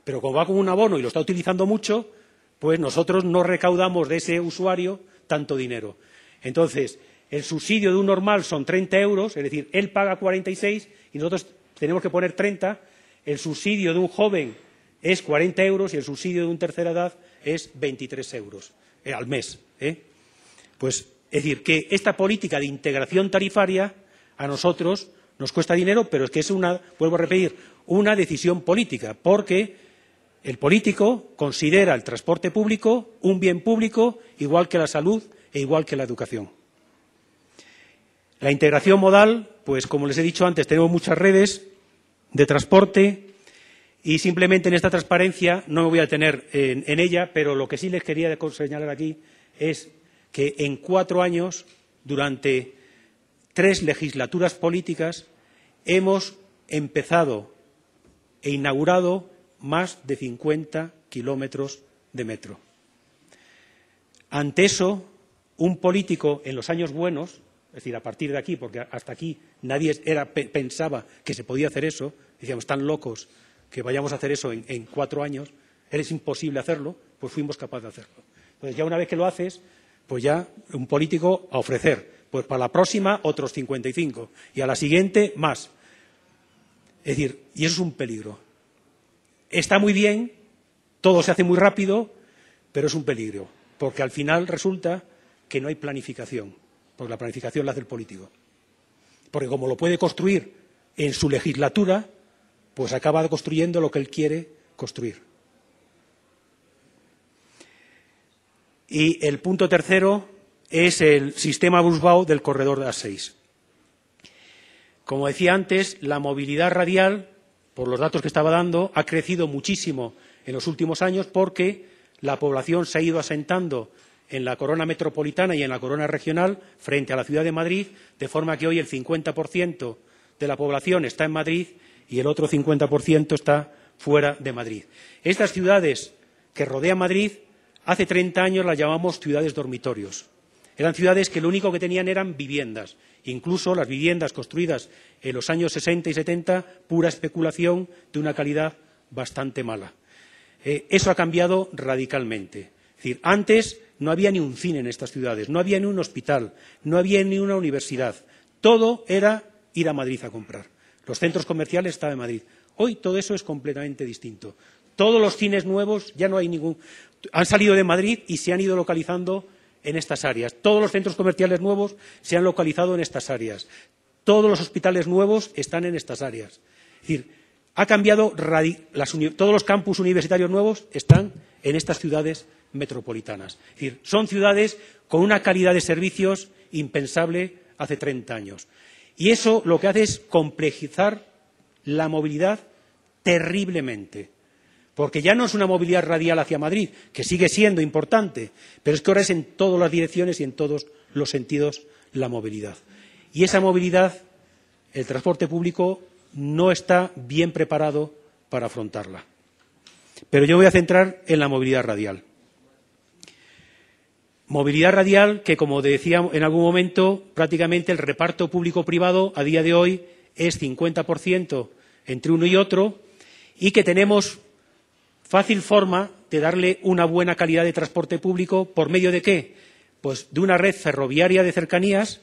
Pero como va con un abono y lo está utilizando mucho, pues nosotros no recaudamos de ese usuario tanto dinero. Entonces, el subsidio de un normal son 30 euros, es decir, él paga 46 y nosotros tenemos que poner 30. El subsidio de un joven es 40 euros y el subsidio de un tercera edad es 23 euros al mes. Pues, es decir, que esta política de integración tarifaria a nosotros nos cuesta dinero, pero es que es vuelvo a repetir, una decisión política, porque el político considera el transporte público un bien público igual que la salud e igual que la educación. La integración modal, pues como les he dicho antes, tenemos muchas redes de transporte y simplemente en esta transparencia no me voy a detener en ella, pero lo que sí les quería señalar aquí es que en 4 años, durante 3 legislaturas políticas, hemos empezado e inaugurado más de 50 kilómetros de metro. Ante eso, un político en los años buenos, es decir, a partir de aquí, porque hasta aquí nadie pensaba que se podía hacer eso, decíamos, están locos que vayamos a hacer eso en 4 años, es imposible hacerlo, pues fuimos capaces de hacerlo. Entonces, ya una vez que lo haces, pues ya un político a ofrecer, pues para la próxima otros 55 y a la siguiente más. Es decir, y eso es un peligro. Está muy bien, todo se hace muy rápido, pero es un peligro, porque al final resulta que no hay planificación, porque la planificación la hace el político. Porque como lo puede construir en su legislatura, pues acaba construyendo lo que él quiere construir. Y el punto tercero es el sistema busbao del corredor de A6. Como decía antes, la movilidad radial, por los datos que estaba dando, ha crecido muchísimo en los últimos años porque la población se ha ido asentando en la corona metropolitana y en la corona regional frente a la ciudad de Madrid, de forma que hoy el 50% de la población está en Madrid y el otro 50% está fuera de Madrid. Estas ciudades que rodean Madrid, hace 30 años las llamamos ciudades dormitorios. Eran ciudades que lo único que tenían eran viviendas. Incluso las viviendas construidas en los años 60 y 70, pura especulación de una calidad bastante mala. Eso ha cambiado radicalmente. Es decir, antes no había ni un cine en estas ciudades, no había ni un hospital, no había ni una universidad. Todo era ir a Madrid a comprar. los centros comerciales estaban en Madrid. Hoy todo eso es completamente distinto. Todos los cines nuevos ya no hay ningún. Han salido de Madrid y se han ido localizando en estas áreas. Todos los centros comerciales nuevos se han localizado en estas áreas. Todos los hospitales nuevos están en estas áreas. Es decir, ha cambiado todos los campus universitarios nuevos están en estas ciudades metropolitanas. Es decir, son ciudades con una calidad de servicios impensable hace 30 años. Y eso lo que hace es complejizar la movilidad terriblemente. Porque ya no es una movilidad radial hacia Madrid, que sigue siendo importante, pero es que ahora es en todas las direcciones y en todos los sentidos la movilidad. Y esa movilidad, el transporte público no está bien preparado para afrontarla. Pero yo voy a centrar en la movilidad radial. Movilidad radial que, como decía en algún momento, prácticamente el reparto público-privado a día de hoy es 50% entre uno y otro y que tenemos fácil forma de darle una buena calidad de transporte público ¿por medio de qué? Pues de una red ferroviaria de cercanías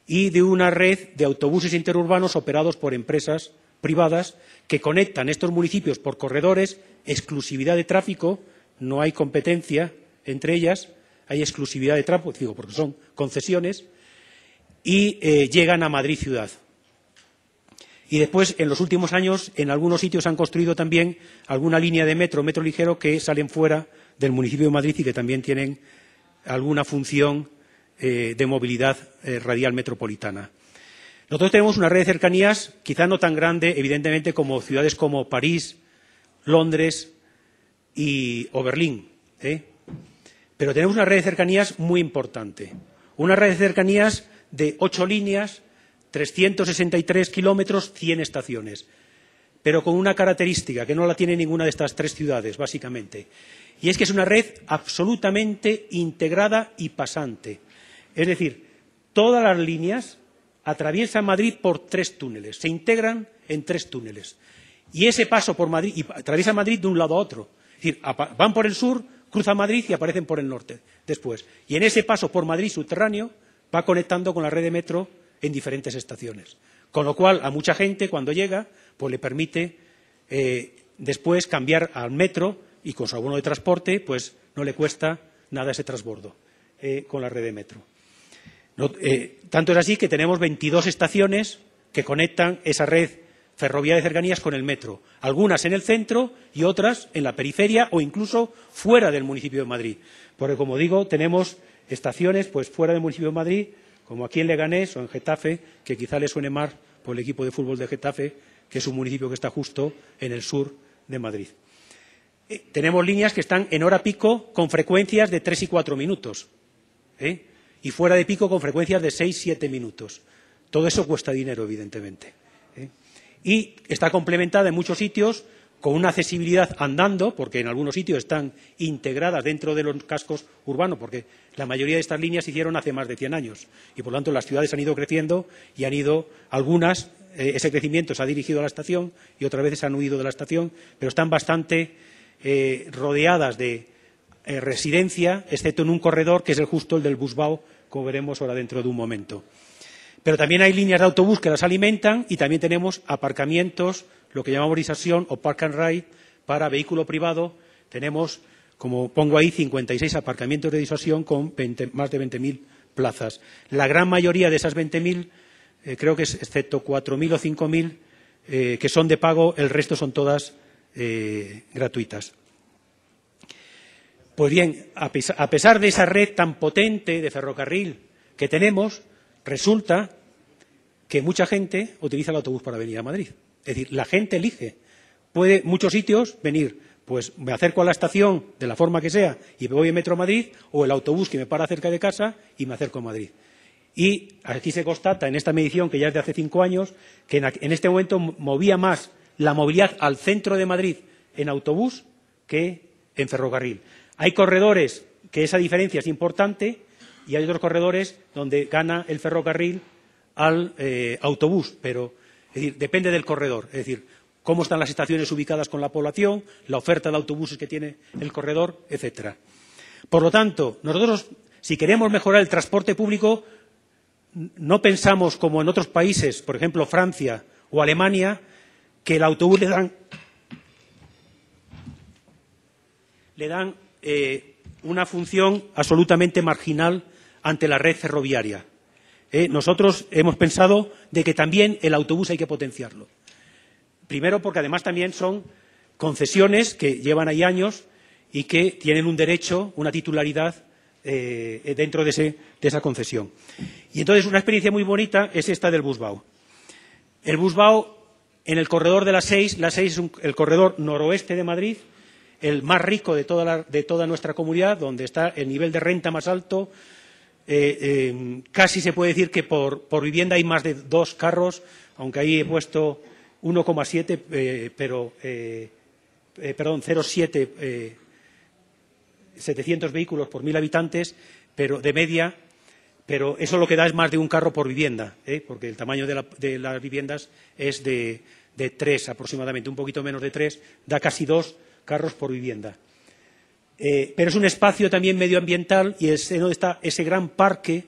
y de una red de autobuses interurbanos operados por empresas privadas que conectan estos municipios por corredores, exclusividad de tráfico, no hay competencia entre ellas, hay exclusividad de tráfico porque son concesiones y llegan a Madrid ciudad. Y después, en los últimos años, en algunos sitios han construido también alguna línea de metro ligero que salen fuera del municipio de Madrid y que también tienen alguna función de movilidad radial metropolitana. Nosotros tenemos una red de cercanías, quizá no tan grande, evidentemente, como ciudades como París, Londres o Berlín, pero tenemos una red de cercanías muy importante. Una red de cercanías de 8 líneas, 363 kilómetros, 100 estaciones, pero con una característica que no la tiene ninguna de estas 3 ciudades, básicamente, y es que es una red absolutamente integrada y pasante. Es decir, todas las líneas atraviesan Madrid por 3 túneles, se integran en 3 túneles. Y ese paso por Madrid, y atraviesan Madrid de un lado a otro. Es decir, van por el sur, cruzan Madrid y aparecen por el norte después. Y en ese paso por Madrid subterráneo va conectando con la red de metro en diferentes estaciones. Con lo cual, a mucha gente, cuando llega, pues le permite después cambiar al metro y con su abono de transporte, pues no le cuesta nada ese transbordo con la red de metro. Tanto es así que tenemos 22 estaciones que conectan esa red ferroviaria de cercanías con el metro, algunas en el centro y otras en la periferia o incluso fuera del municipio de Madrid. Porque, como digo, tenemos estaciones pues fuera del municipio de Madrid, como aquí en Leganés o en Getafe, que quizá le suene más por el equipo de fútbol de Getafe, que es un municipio que está justo en el sur de Madrid. Tenemos líneas que están en hora pico con frecuencias de 3 y 4 minutos, y fuera de pico con frecuencias de 6 y 7 minutos. Todo eso cuesta dinero, evidentemente. Y está complementada en muchos sitios con una accesibilidad andando, porque en algunos sitios están integradas dentro de los cascos urbanos, porque la mayoría de estas líneas se hicieron hace más de 100 años. Y, por lo tanto, las ciudades han ido creciendo y han ido, algunas, ese crecimiento se ha dirigido a la estación y otras veces han huido de la estación, pero están bastante rodeadas de residencia, excepto en un corredor que es justo el del Busbao, como veremos ahora dentro de un momento. Pero también hay líneas de autobús que las alimentan y también tenemos aparcamientos, lo que llamamos disuasión o park and ride para vehículo privado. Tenemos, como pongo ahí, 56 aparcamientos de disuasión con más de 20.000 plazas. La gran mayoría de esas 20.000, creo que es excepto 4.000 o 5.000 que son de pago, el resto son todas gratuitas. Pues bien, a pesar de esa red tan potente de ferrocarril que tenemos, resulta que mucha gente utiliza el autobús para venir a Madrid. Es decir, la gente elige. Puede muchos sitios venir, pues me acerco a la estación de la forma que sea y me voy en metro a Madrid, o el autobús que me para cerca de casa y me acerco a Madrid. Y aquí se constata en esta medición, que ya es de hace 5 años, que en este momento movía más la movilidad al centro de Madrid en autobús que en ferrocarril. Hay corredores que esa diferencia es importante y hay otros corredores donde gana el ferrocarril al autobús, pero es decir, depende del corredor, es decir, cómo están las estaciones ubicadas con la población, la oferta de autobuses que tiene el corredor, etcétera. Por lo tanto, nosotros, si queremos mejorar el transporte público, no pensamos como en otros países, por ejemplo Francia o Alemania, que el autobús le dan una función absolutamente marginal ante la red ferroviaria. Nosotros hemos pensado de que también el autobús hay que potenciarlo. Primero, porque además también son concesiones que llevan ahí años y que tienen un derecho, una titularidad dentro de esa concesión. Y entonces una experiencia muy bonita es esta del Busbau. El Busbau, en el corredor de la 6 es el corredor noroeste de Madrid, el más rico de toda nuestra comunidad, donde está el nivel de renta más alto. Casi se puede decir que por vivienda hay más de 2 carros, aunque ahí he puesto 1,7, perdón, 0,7 700 vehículos por 1.000 habitantes, pero de media, pero eso lo que da es más de un carro por vivienda, porque el tamaño de las viviendas es de 3 aproximadamente, un poquito menos de 3, da casi 2 carros por vivienda. Pero es un espacio también medioambiental y es donde está ese gran parque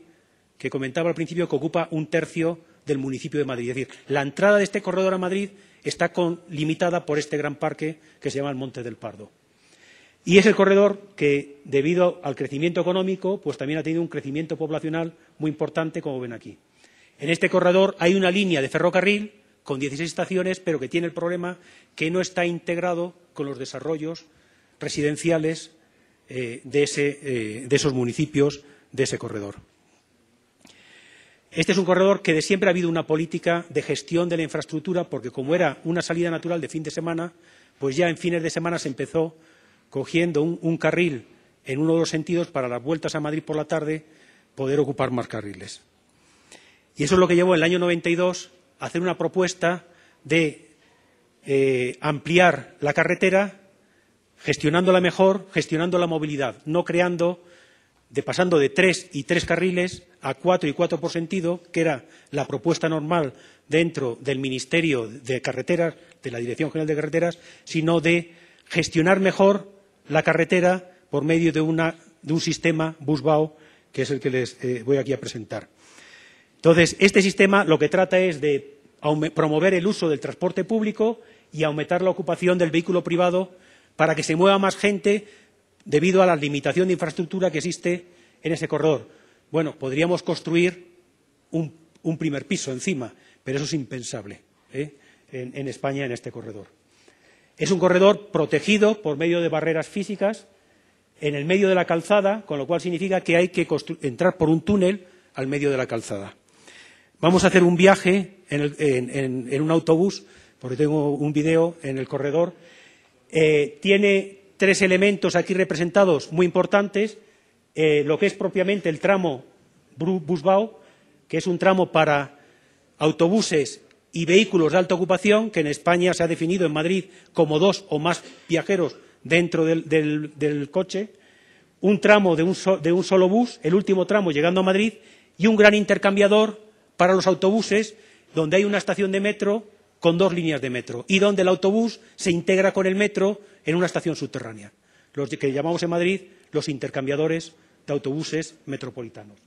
que comentaba al principio, que ocupa 1/3 del municipio de Madrid. Es decir, la entrada de este corredor a Madrid está limitada por este gran parque que se llama el Monte del Pardo. Y es el corredor que, debido al crecimiento económico, pues también ha tenido un crecimiento poblacional muy importante, como ven aquí. En este corredor hay una línea de ferrocarril con 16 estaciones, pero que tiene el problema que no está integrado con los desarrollos residenciales de esos municipios, de ese corredor. Este es un corredor que de siempre ha habido una política de gestión de la infraestructura, porque como era una salida natural de fin de semana, pues ya en fines de semana se empezó cogiendo un carril en uno de los sentidos para las vueltas a Madrid por la tarde poder ocupar más carriles. Y eso es lo que llevó en el año 92 a hacer una propuesta de ampliar la carretera, gestionándola mejor, gestionando la movilidad, no pasando de 3 y 3 carriles a 4 y 4 por sentido, que era la propuesta normal dentro del Ministerio de Carreteras, de la Dirección General de Carreteras, sino de gestionar mejor la carretera por medio de un sistema Busbau, que es el que les voy aquí a presentar. Entonces, este sistema lo que trata es de promover el uso del transporte público y aumentar la ocupación del vehículo privado para que se mueva más gente debido a la limitación de infraestructura que existe en ese corredor. Bueno, podríamos construir un primer piso encima, pero eso es impensable en España, en este corredor. Es un corredor protegido por medio de barreras físicas en el medio de la calzada, con lo cual significa que hay que entrar por un túnel al medio de la calzada. Vamos a hacer un viaje en un autobús, porque tengo un vídeo en el corredor. Tiene 3 elementos aquí representados muy importantes. Lo que es propiamente el tramo Busbau, que es un tramo para autobuses y vehículos de alta ocupación, que en España se ha definido en Madrid como 2 o más viajeros dentro del coche, un tramo de un solo bus, el último tramo llegando a Madrid, y un gran intercambiador para los autobuses, donde hay una estación de metro con 2 líneas de metro y donde el autobús se integra con el metro en una estación subterránea, los que llamamos en Madrid los intercambiadores de autobuses metropolitanos.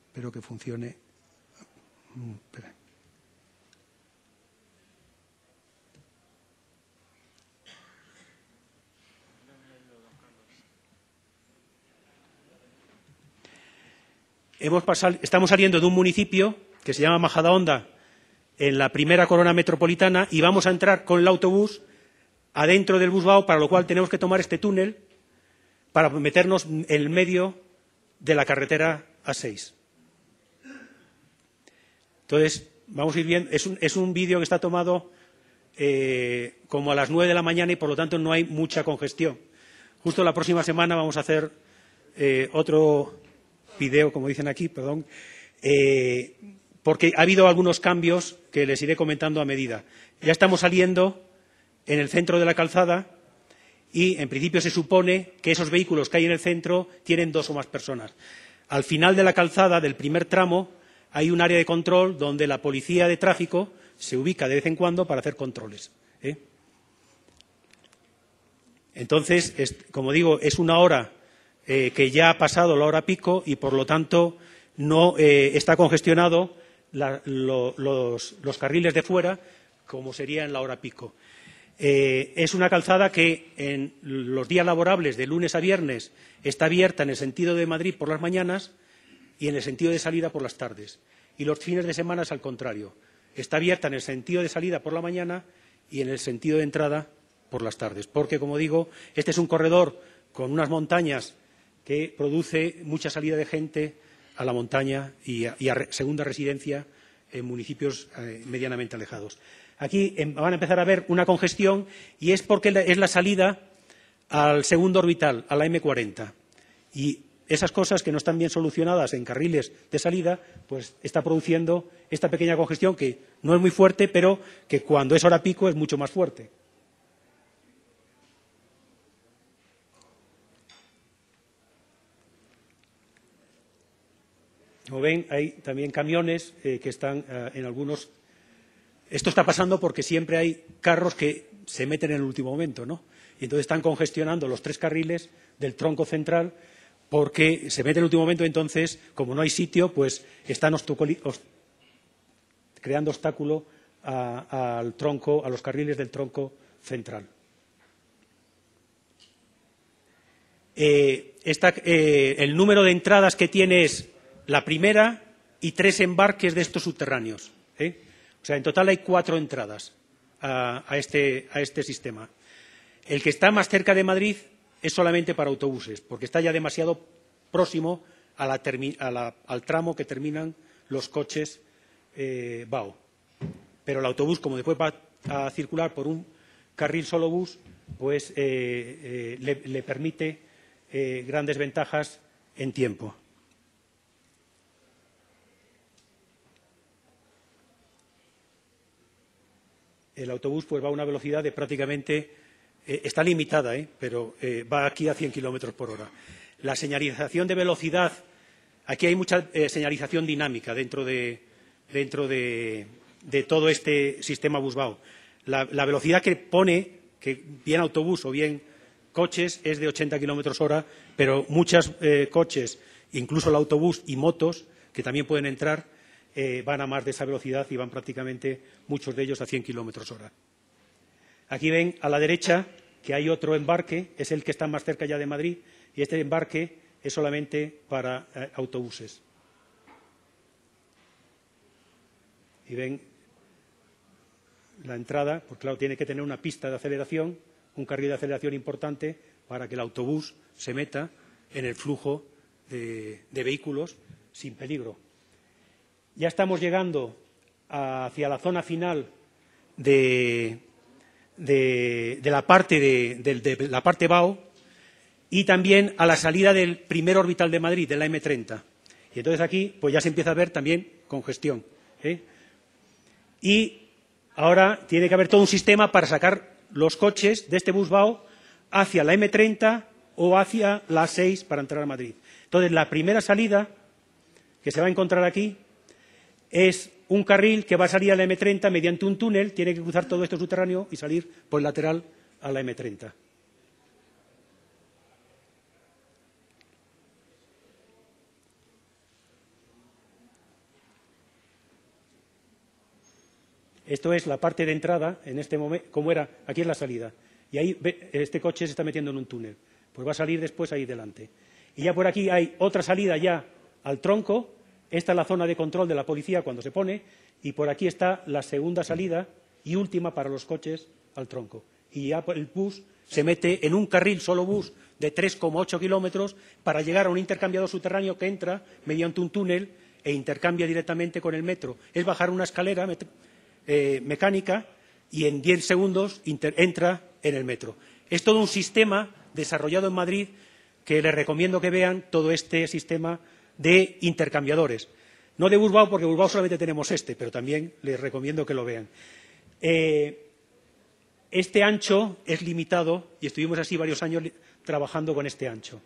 Espero que funcione. Espera. Estamos saliendo de un municipio que se llama Majadahonda, en la primera corona metropolitana, y vamos a entrar con el autobús adentro del Busbau, para lo cual tenemos que tomar este túnel para meternos en el medio de la carretera A6. Entonces, vamos a ir viendo, es un vídeo que está tomado como a las 9 de la mañana y por lo tanto no hay mucha congestión. Justo la próxima semana vamos a hacer otro vídeo, como dicen aquí, perdón, porque ha habido algunos cambios que les iré comentando a medida. Ya estamos saliendo en el centro de la calzada y en principio se supone que esos vehículos que hay en el centro tienen 2 o más personas. Al final de la calzada, del primer tramo, hay un área de control donde la policía de tráfico se ubica de vez en cuando para hacer controles. Entonces, como digo, es una hora que ya ha pasado la hora pico y, por lo tanto, no está congestionado, los carriles de fuera, como sería en la hora pico. Es una calzada que en los días laborables, de lunes a viernes, está abierta en el sentido de Madrid por las mañanas y en el sentido de salida por las tardes. Y los fines de semana es al contrario. Está abierta en el sentido de salida por la mañana y en el sentido de entrada por las tardes. Porque, como digo, este es un corredor con unas montañas que produce mucha salida de gente a la montaña y a segunda residencia en municipios medianamente alejados. Aquí van a empezar a ver una congestión y es porque es la salida al segundo orbital, a la M40. Y esas cosas que no están bien solucionadas en carriles de salida, pues está produciendo esta pequeña congestión que no es muy fuerte, pero que cuando es hora pico es mucho más fuerte. Como ven, hay también camiones que están en algunos. Esto está pasando porque siempre hay carros que se meten en el último momento, ¿no? Y entonces están congestionando los 3 carriles del tronco central porque se mete en el último momento y entonces, como no hay sitio, pues están creando obstáculo al tronco, a los carriles del tronco central. El número de entradas que tiene es la primera y 3 embarques de estos subterráneos. O sea, en total hay 4 entradas a este sistema. El que está más cerca de Madrid es solamente para autobuses, porque está ya demasiado próximo al tramo que terminan los coches BAO. Pero el autobús, como después va a circular por un carril solo bus, pues le permite grandes ventajas en tiempo. El autobús pues va a una velocidad de prácticamente, está limitada, pero va aquí a 100 kilómetros por hora. La señalización de velocidad, aquí hay mucha señalización dinámica dentro de todo este sistema Busbao. La velocidad que pone, que bien autobús o bien coches, es de 80 kilómetros hora, pero muchos coches, incluso el autobús y motos, que también pueden entrar, van a más de esa velocidad y van prácticamente muchos de ellos a 100 kilómetros hora. Aquí ven a la derecha que hay otro embarque, es el que está más cerca ya de Madrid, y este embarque es solamente para autobuses. Y ven la entrada, pues claro, tiene que tener una pista de aceleración, un carril de aceleración importante para que el autobús se meta en el flujo de vehículos sin peligro. Ya estamos llegando hacia la zona final de la parte BAO y también a la salida del primer orbital de Madrid, de la M30. Y entonces aquí pues ya se empieza a ver también congestión. Y ahora tiene que haber todo un sistema para sacar los coches de este bus BAO hacia la M30 o hacia la A6 para entrar a Madrid. Entonces, la primera salida que se va a encontrar aquí es un carril que va a salir a la M30 mediante un túnel, tiene que cruzar todo esto subterráneo y salir por el lateral a la M30. Esto es la parte de entrada, en este momento, como era, aquí es la salida. Y ahí este coche se está metiendo en un túnel. Pues va a salir después ahí delante. Y ya por aquí hay otra salida ya al tronco. Esta es la zona de control de la policía cuando se pone. Y por aquí está la segunda salida y última para los coches al tronco. Y ya el bus se mete en un carril solo bus de 3,8 kilómetros para llegar a un intercambiador subterráneo que entra mediante un túnel e intercambia directamente con el metro. Es bajar una escalera mecánica y en 10 segundos entra en el metro. Es todo un sistema desarrollado en Madrid que les recomiendo que vean todo este sistema de intercambiadores. No de Busbao, porque Busbao solamente tenemos pero también les recomiendo que lo vean. Este ancho es limitado y estuvimos así varios años trabajando con este ancho.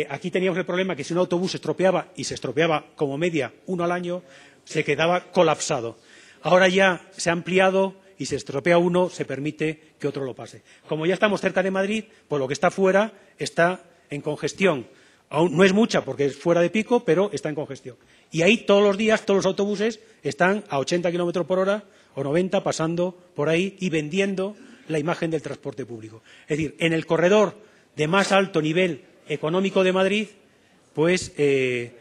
Aquí teníamos el problema que si un autobús se estropeaba, y se estropeaba como media uno al año, se quedaba colapsado. Ahora ya se ha ampliado y si se estropea uno, se permite que otro lo pase. Como ya estamos cerca de Madrid, pues lo que está fuera está en congestión. Aún no es mucha porque es fuera de pico, pero está en congestión. Y ahí todos los días, todos los autobuses están a 80 kilómetros por hora o 90 pasando por ahí y vendiendo la imagen del transporte público. Es decir, en el corredor de más alto nivel económico de Madrid, pues el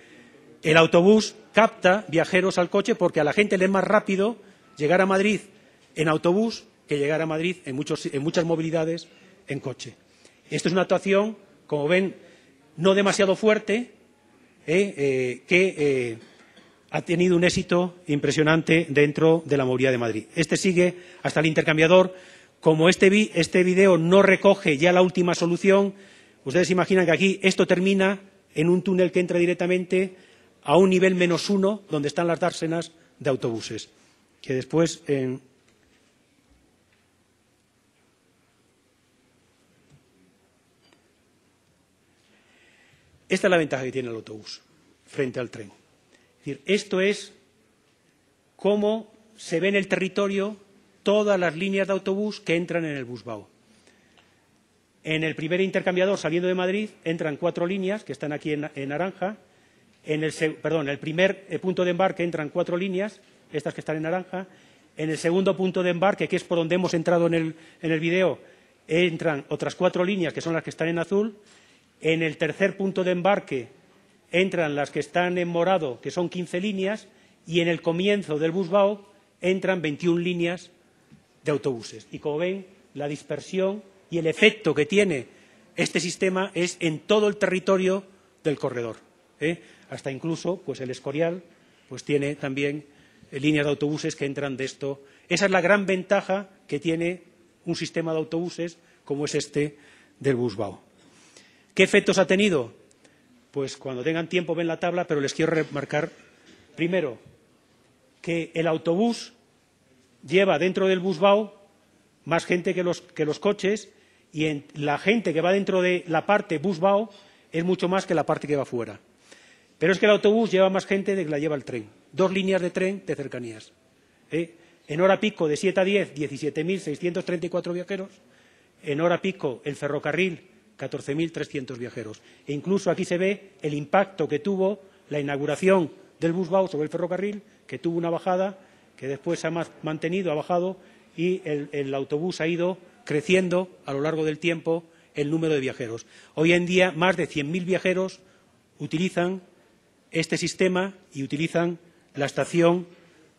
autobús capta viajeros al coche porque a la gente le es más rápido llegar a Madrid en autobús que llegar a Madrid en muchas movilidades en coche. Esto es una actuación, como ven, no demasiado fuerte, que ha tenido un éxito impresionante dentro de la movilidad de Madrid. Este sigue hasta el intercambiador. Como este vídeo no recoge ya la última solución, ustedes imaginan que aquí esto termina en un túnel que entra directamente a un nivel -1, donde están las dársenas de autobuses, que después Esta es la ventaja que tiene el autobús frente al tren. Es decir, esto es cómo se ve en el territorio todas las líneas de autobús que entran en el Busbao. En el primer intercambiador, saliendo de Madrid, entran 4 líneas, que están aquí en naranja. En el primer punto de embarque entran 4 líneas, estas que están en naranja. En el segundo punto de embarque, que es por donde hemos entrado en el vídeo, entran otras 4 líneas, que son las que están en azul. En el tercer punto de embarque entran las que están en morado, que son 15 líneas, y en el comienzo del Busbao entran 21 líneas de autobuses. Y como ven, la dispersión y el efecto que tiene este sistema es en todo el territorio del corredor. Hasta incluso pues el Escorial pues tiene también líneas de autobuses que entran de esto. Esa es la gran ventaja que tiene un sistema de autobuses como es este del Busbao. ¿Qué efectos ha tenido? Pues cuando tengan tiempo ven la tabla, pero les quiero remarcar primero que el autobús lleva dentro del Busbao más gente que los coches, y la gente que va dentro de la parte Busbao es mucho más que la parte que va fuera. Pero es que el autobús lleva más gente de que la lleva el tren. 2 líneas de tren de cercanías. En hora pico de 7 a 10, 17.634 viajeros. En hora pico el ferrocarril, 14.300 viajeros. E incluso aquí se ve el impacto que tuvo la inauguración del Busbao sobre el ferrocarril, que tuvo una bajada, que después se ha mantenido, ha bajado, y el autobús ha ido creciendo a lo largo del tiempo el número de viajeros. Hoy en día, más de 100.000 viajeros utilizan este sistema y utilizan la estación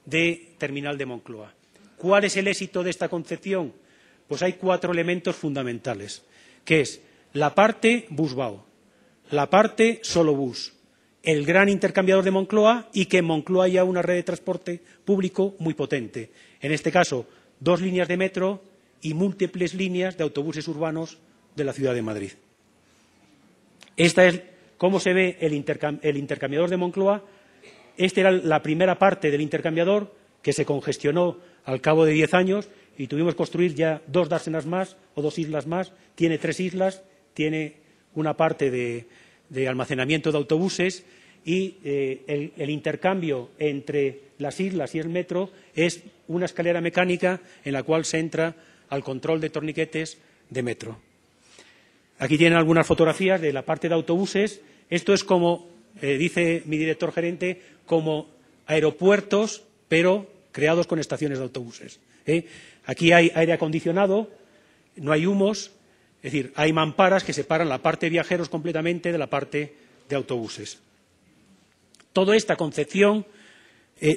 de Terminal de Moncloa. ¿Cuál es el éxito de esta concepción? Pues hay 4 elementos fundamentales, que es la parte Busbao, la parte Solobús, el gran intercambiador de Moncloa, y que en Moncloa haya una red de transporte público muy potente. En este caso, 2 líneas de metro y múltiples líneas de autobuses urbanos de la ciudad de Madrid. Esta es cómo se ve el intercambiador de Moncloa. Esta era la primera parte del intercambiador, que se congestionó al cabo de 10 años y tuvimos que construir ya 2 dársenas más o 2 islas más. Tiene 3 islas, tiene una parte de almacenamiento de autobuses, y el intercambio entre las islas y el metro es una escalera mecánica en la cual se entra al control de torniquetes de metro. Aquí tienen algunas fotografías de la parte de autobuses. Esto es como, dice mi director gerente, como aeropuertos, pero creados con estaciones de autobuses. Aquí hay aire acondicionado, no hay humos, es decir, hay mamparas que separan la parte de viajeros completamente de la parte de autobuses. Toda esta concepción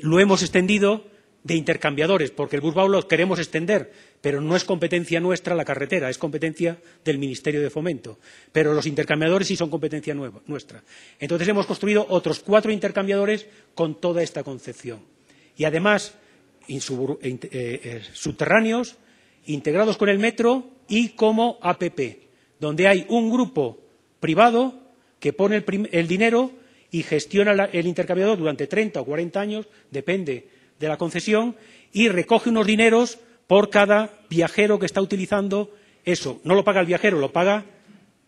lo hemos extendido de intercambiadores, porque el Busbao lo queremos extender, pero no es competencia nuestra la carretera, es competencia del Ministerio de Fomento. Pero los intercambiadores sí son competencia nuestra. Entonces hemos construido otros 4 intercambiadores con toda esta concepción. Y además, subterráneos, integrados con el metro y como APP, donde hay un grupo privado que pone el dinero y gestiona el intercambiador durante 30 o 40 años, depende de la concesión, y recoge unos dineros por cada viajero que está utilizando eso. No lo paga el viajero, lo paga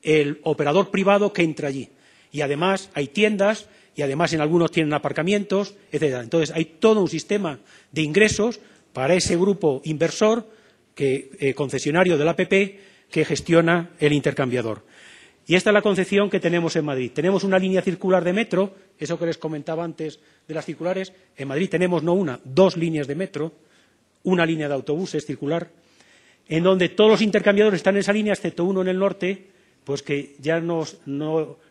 el operador privado que entra allí. Y además hay tiendas, y además en algunos tienen aparcamientos, etcétera. Entonces hay todo un sistema de ingresos para ese grupo inversor, concesionario de la APP, que gestiona el intercambiador. Y esta es la concepción que tenemos en Madrid. Tenemos una línea circular de metro, eso que les comentaba antes de las circulares. En Madrid tenemos no una, dos líneas de metro, una línea de autobuses circular, en donde todos los intercambiadores están en esa línea, excepto uno en el norte, pues que ya no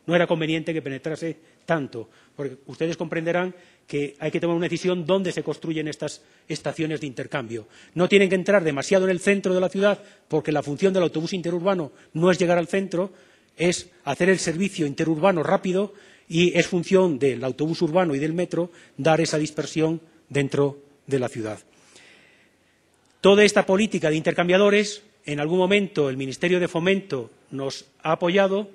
era conveniente que penetrase tanto, porque ustedes comprenderán que hay que tomar una decisión dónde se construyen estas estaciones de intercambio. No tienen que entrar demasiado en el centro de la ciudad, porque la función del autobús interurbano no es llegar al centro, es hacer el servicio interurbano rápido, y es función del autobús urbano y del metro dar esa dispersión dentro de la ciudad. Toda esta política de intercambiadores, en algún momento el Ministerio de Fomento nos ha apoyado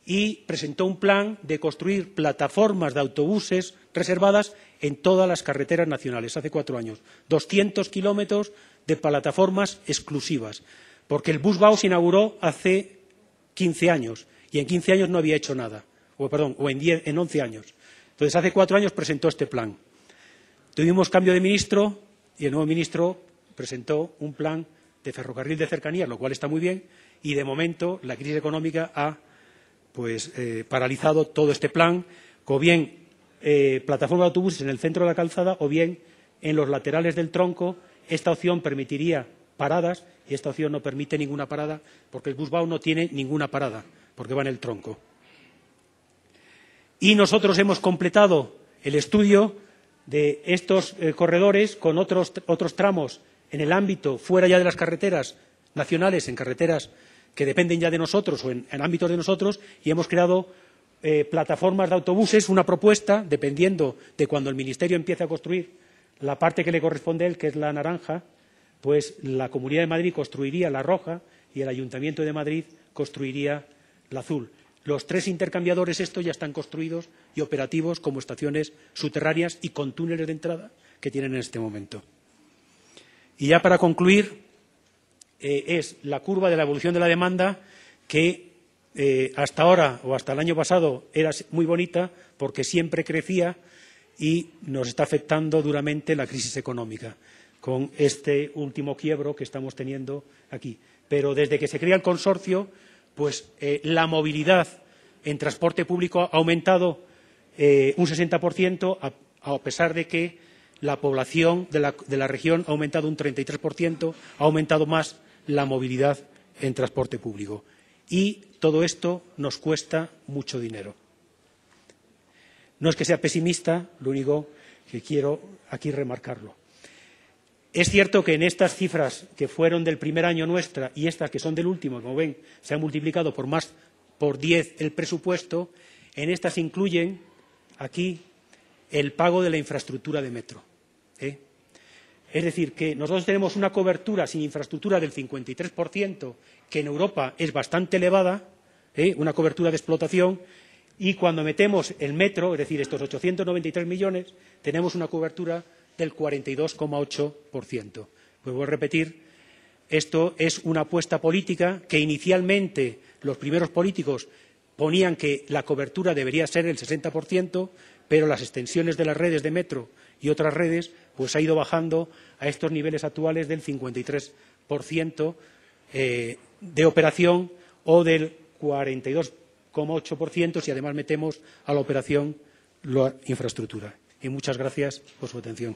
y presentó un plan de construir plataformas de autobuses reservadas en todas las carreteras nacionales, hace 4 años. 200 kilómetros de plataformas exclusivas, porque el Busbao se inauguró hace 15 años y en 15 años no había hecho nada, o en 11 años. Entonces, hace 4 años presentó este plan. Tuvimos cambio de ministro y el nuevo ministro presentó un plan de ferrocarril de cercanías, lo cual está muy bien, y de momento la crisis económica ha paralizado todo este plan, o bien plataforma de autobuses en el centro de la calzada o bien en los laterales del tronco. Esta opción permitiría paradas y esta opción no permite ninguna parada porque el Busbao no tiene ninguna parada porque va en el tronco. Y nosotros hemos completado el estudio de estos corredores con otros tramos en el ámbito fuera ya de las carreteras nacionales, en carreteras que dependen ya de nosotros o en ámbitos de nosotros, y hemos creado plataformas de autobuses, una propuesta, dependiendo de cuando el Ministerio empiece a construir la parte que le corresponde a él, que es la naranja, pues la Comunidad de Madrid construiría la roja y el Ayuntamiento de Madrid construiría la azul. Los 3 intercambiadores estos ya están construidos y operativos como estaciones subterráneas y con túneles de entrada que tienen en este momento. Y ya para concluir, es la curva de la evolución de la demanda que hasta ahora o hasta el año pasado era muy bonita porque siempre crecía y nos está afectando duramente la crisis económica con este último quiebro que estamos teniendo aquí. Pero desde que se crea el consorcio, pues la movilidad en transporte público ha aumentado un 60%, a pesar de que la población de la región ha aumentado un 33%, ha aumentado más la movilidad en transporte público. Y todo esto nos cuesta mucho dinero. No es que sea pesimista, lo único que quiero aquí remarcarlo. Es cierto que en estas cifras que fueron del primer año nuestra y estas que son del último, como ven, se han multiplicado por 10 el presupuesto. En estas se incluyen aquí el pago de la infraestructura de metro. Es decir, que nosotros tenemos una cobertura sin infraestructura del 53%, que en Europa es bastante elevada, una cobertura de explotación, y cuando metemos el metro, es decir, estos 893 millones, tenemos una cobertura del 42,8%. Vuelvo a repetir, esto es una apuesta política que inicialmente los primeros políticos ponían que la cobertura debería ser el 60%, pero las extensiones de las redes de metro y otras redes pues ha ido bajando a estos niveles actuales del 53% de operación o del 42,8% si además metemos a la operación la infraestructura. Y muchas gracias por su atención.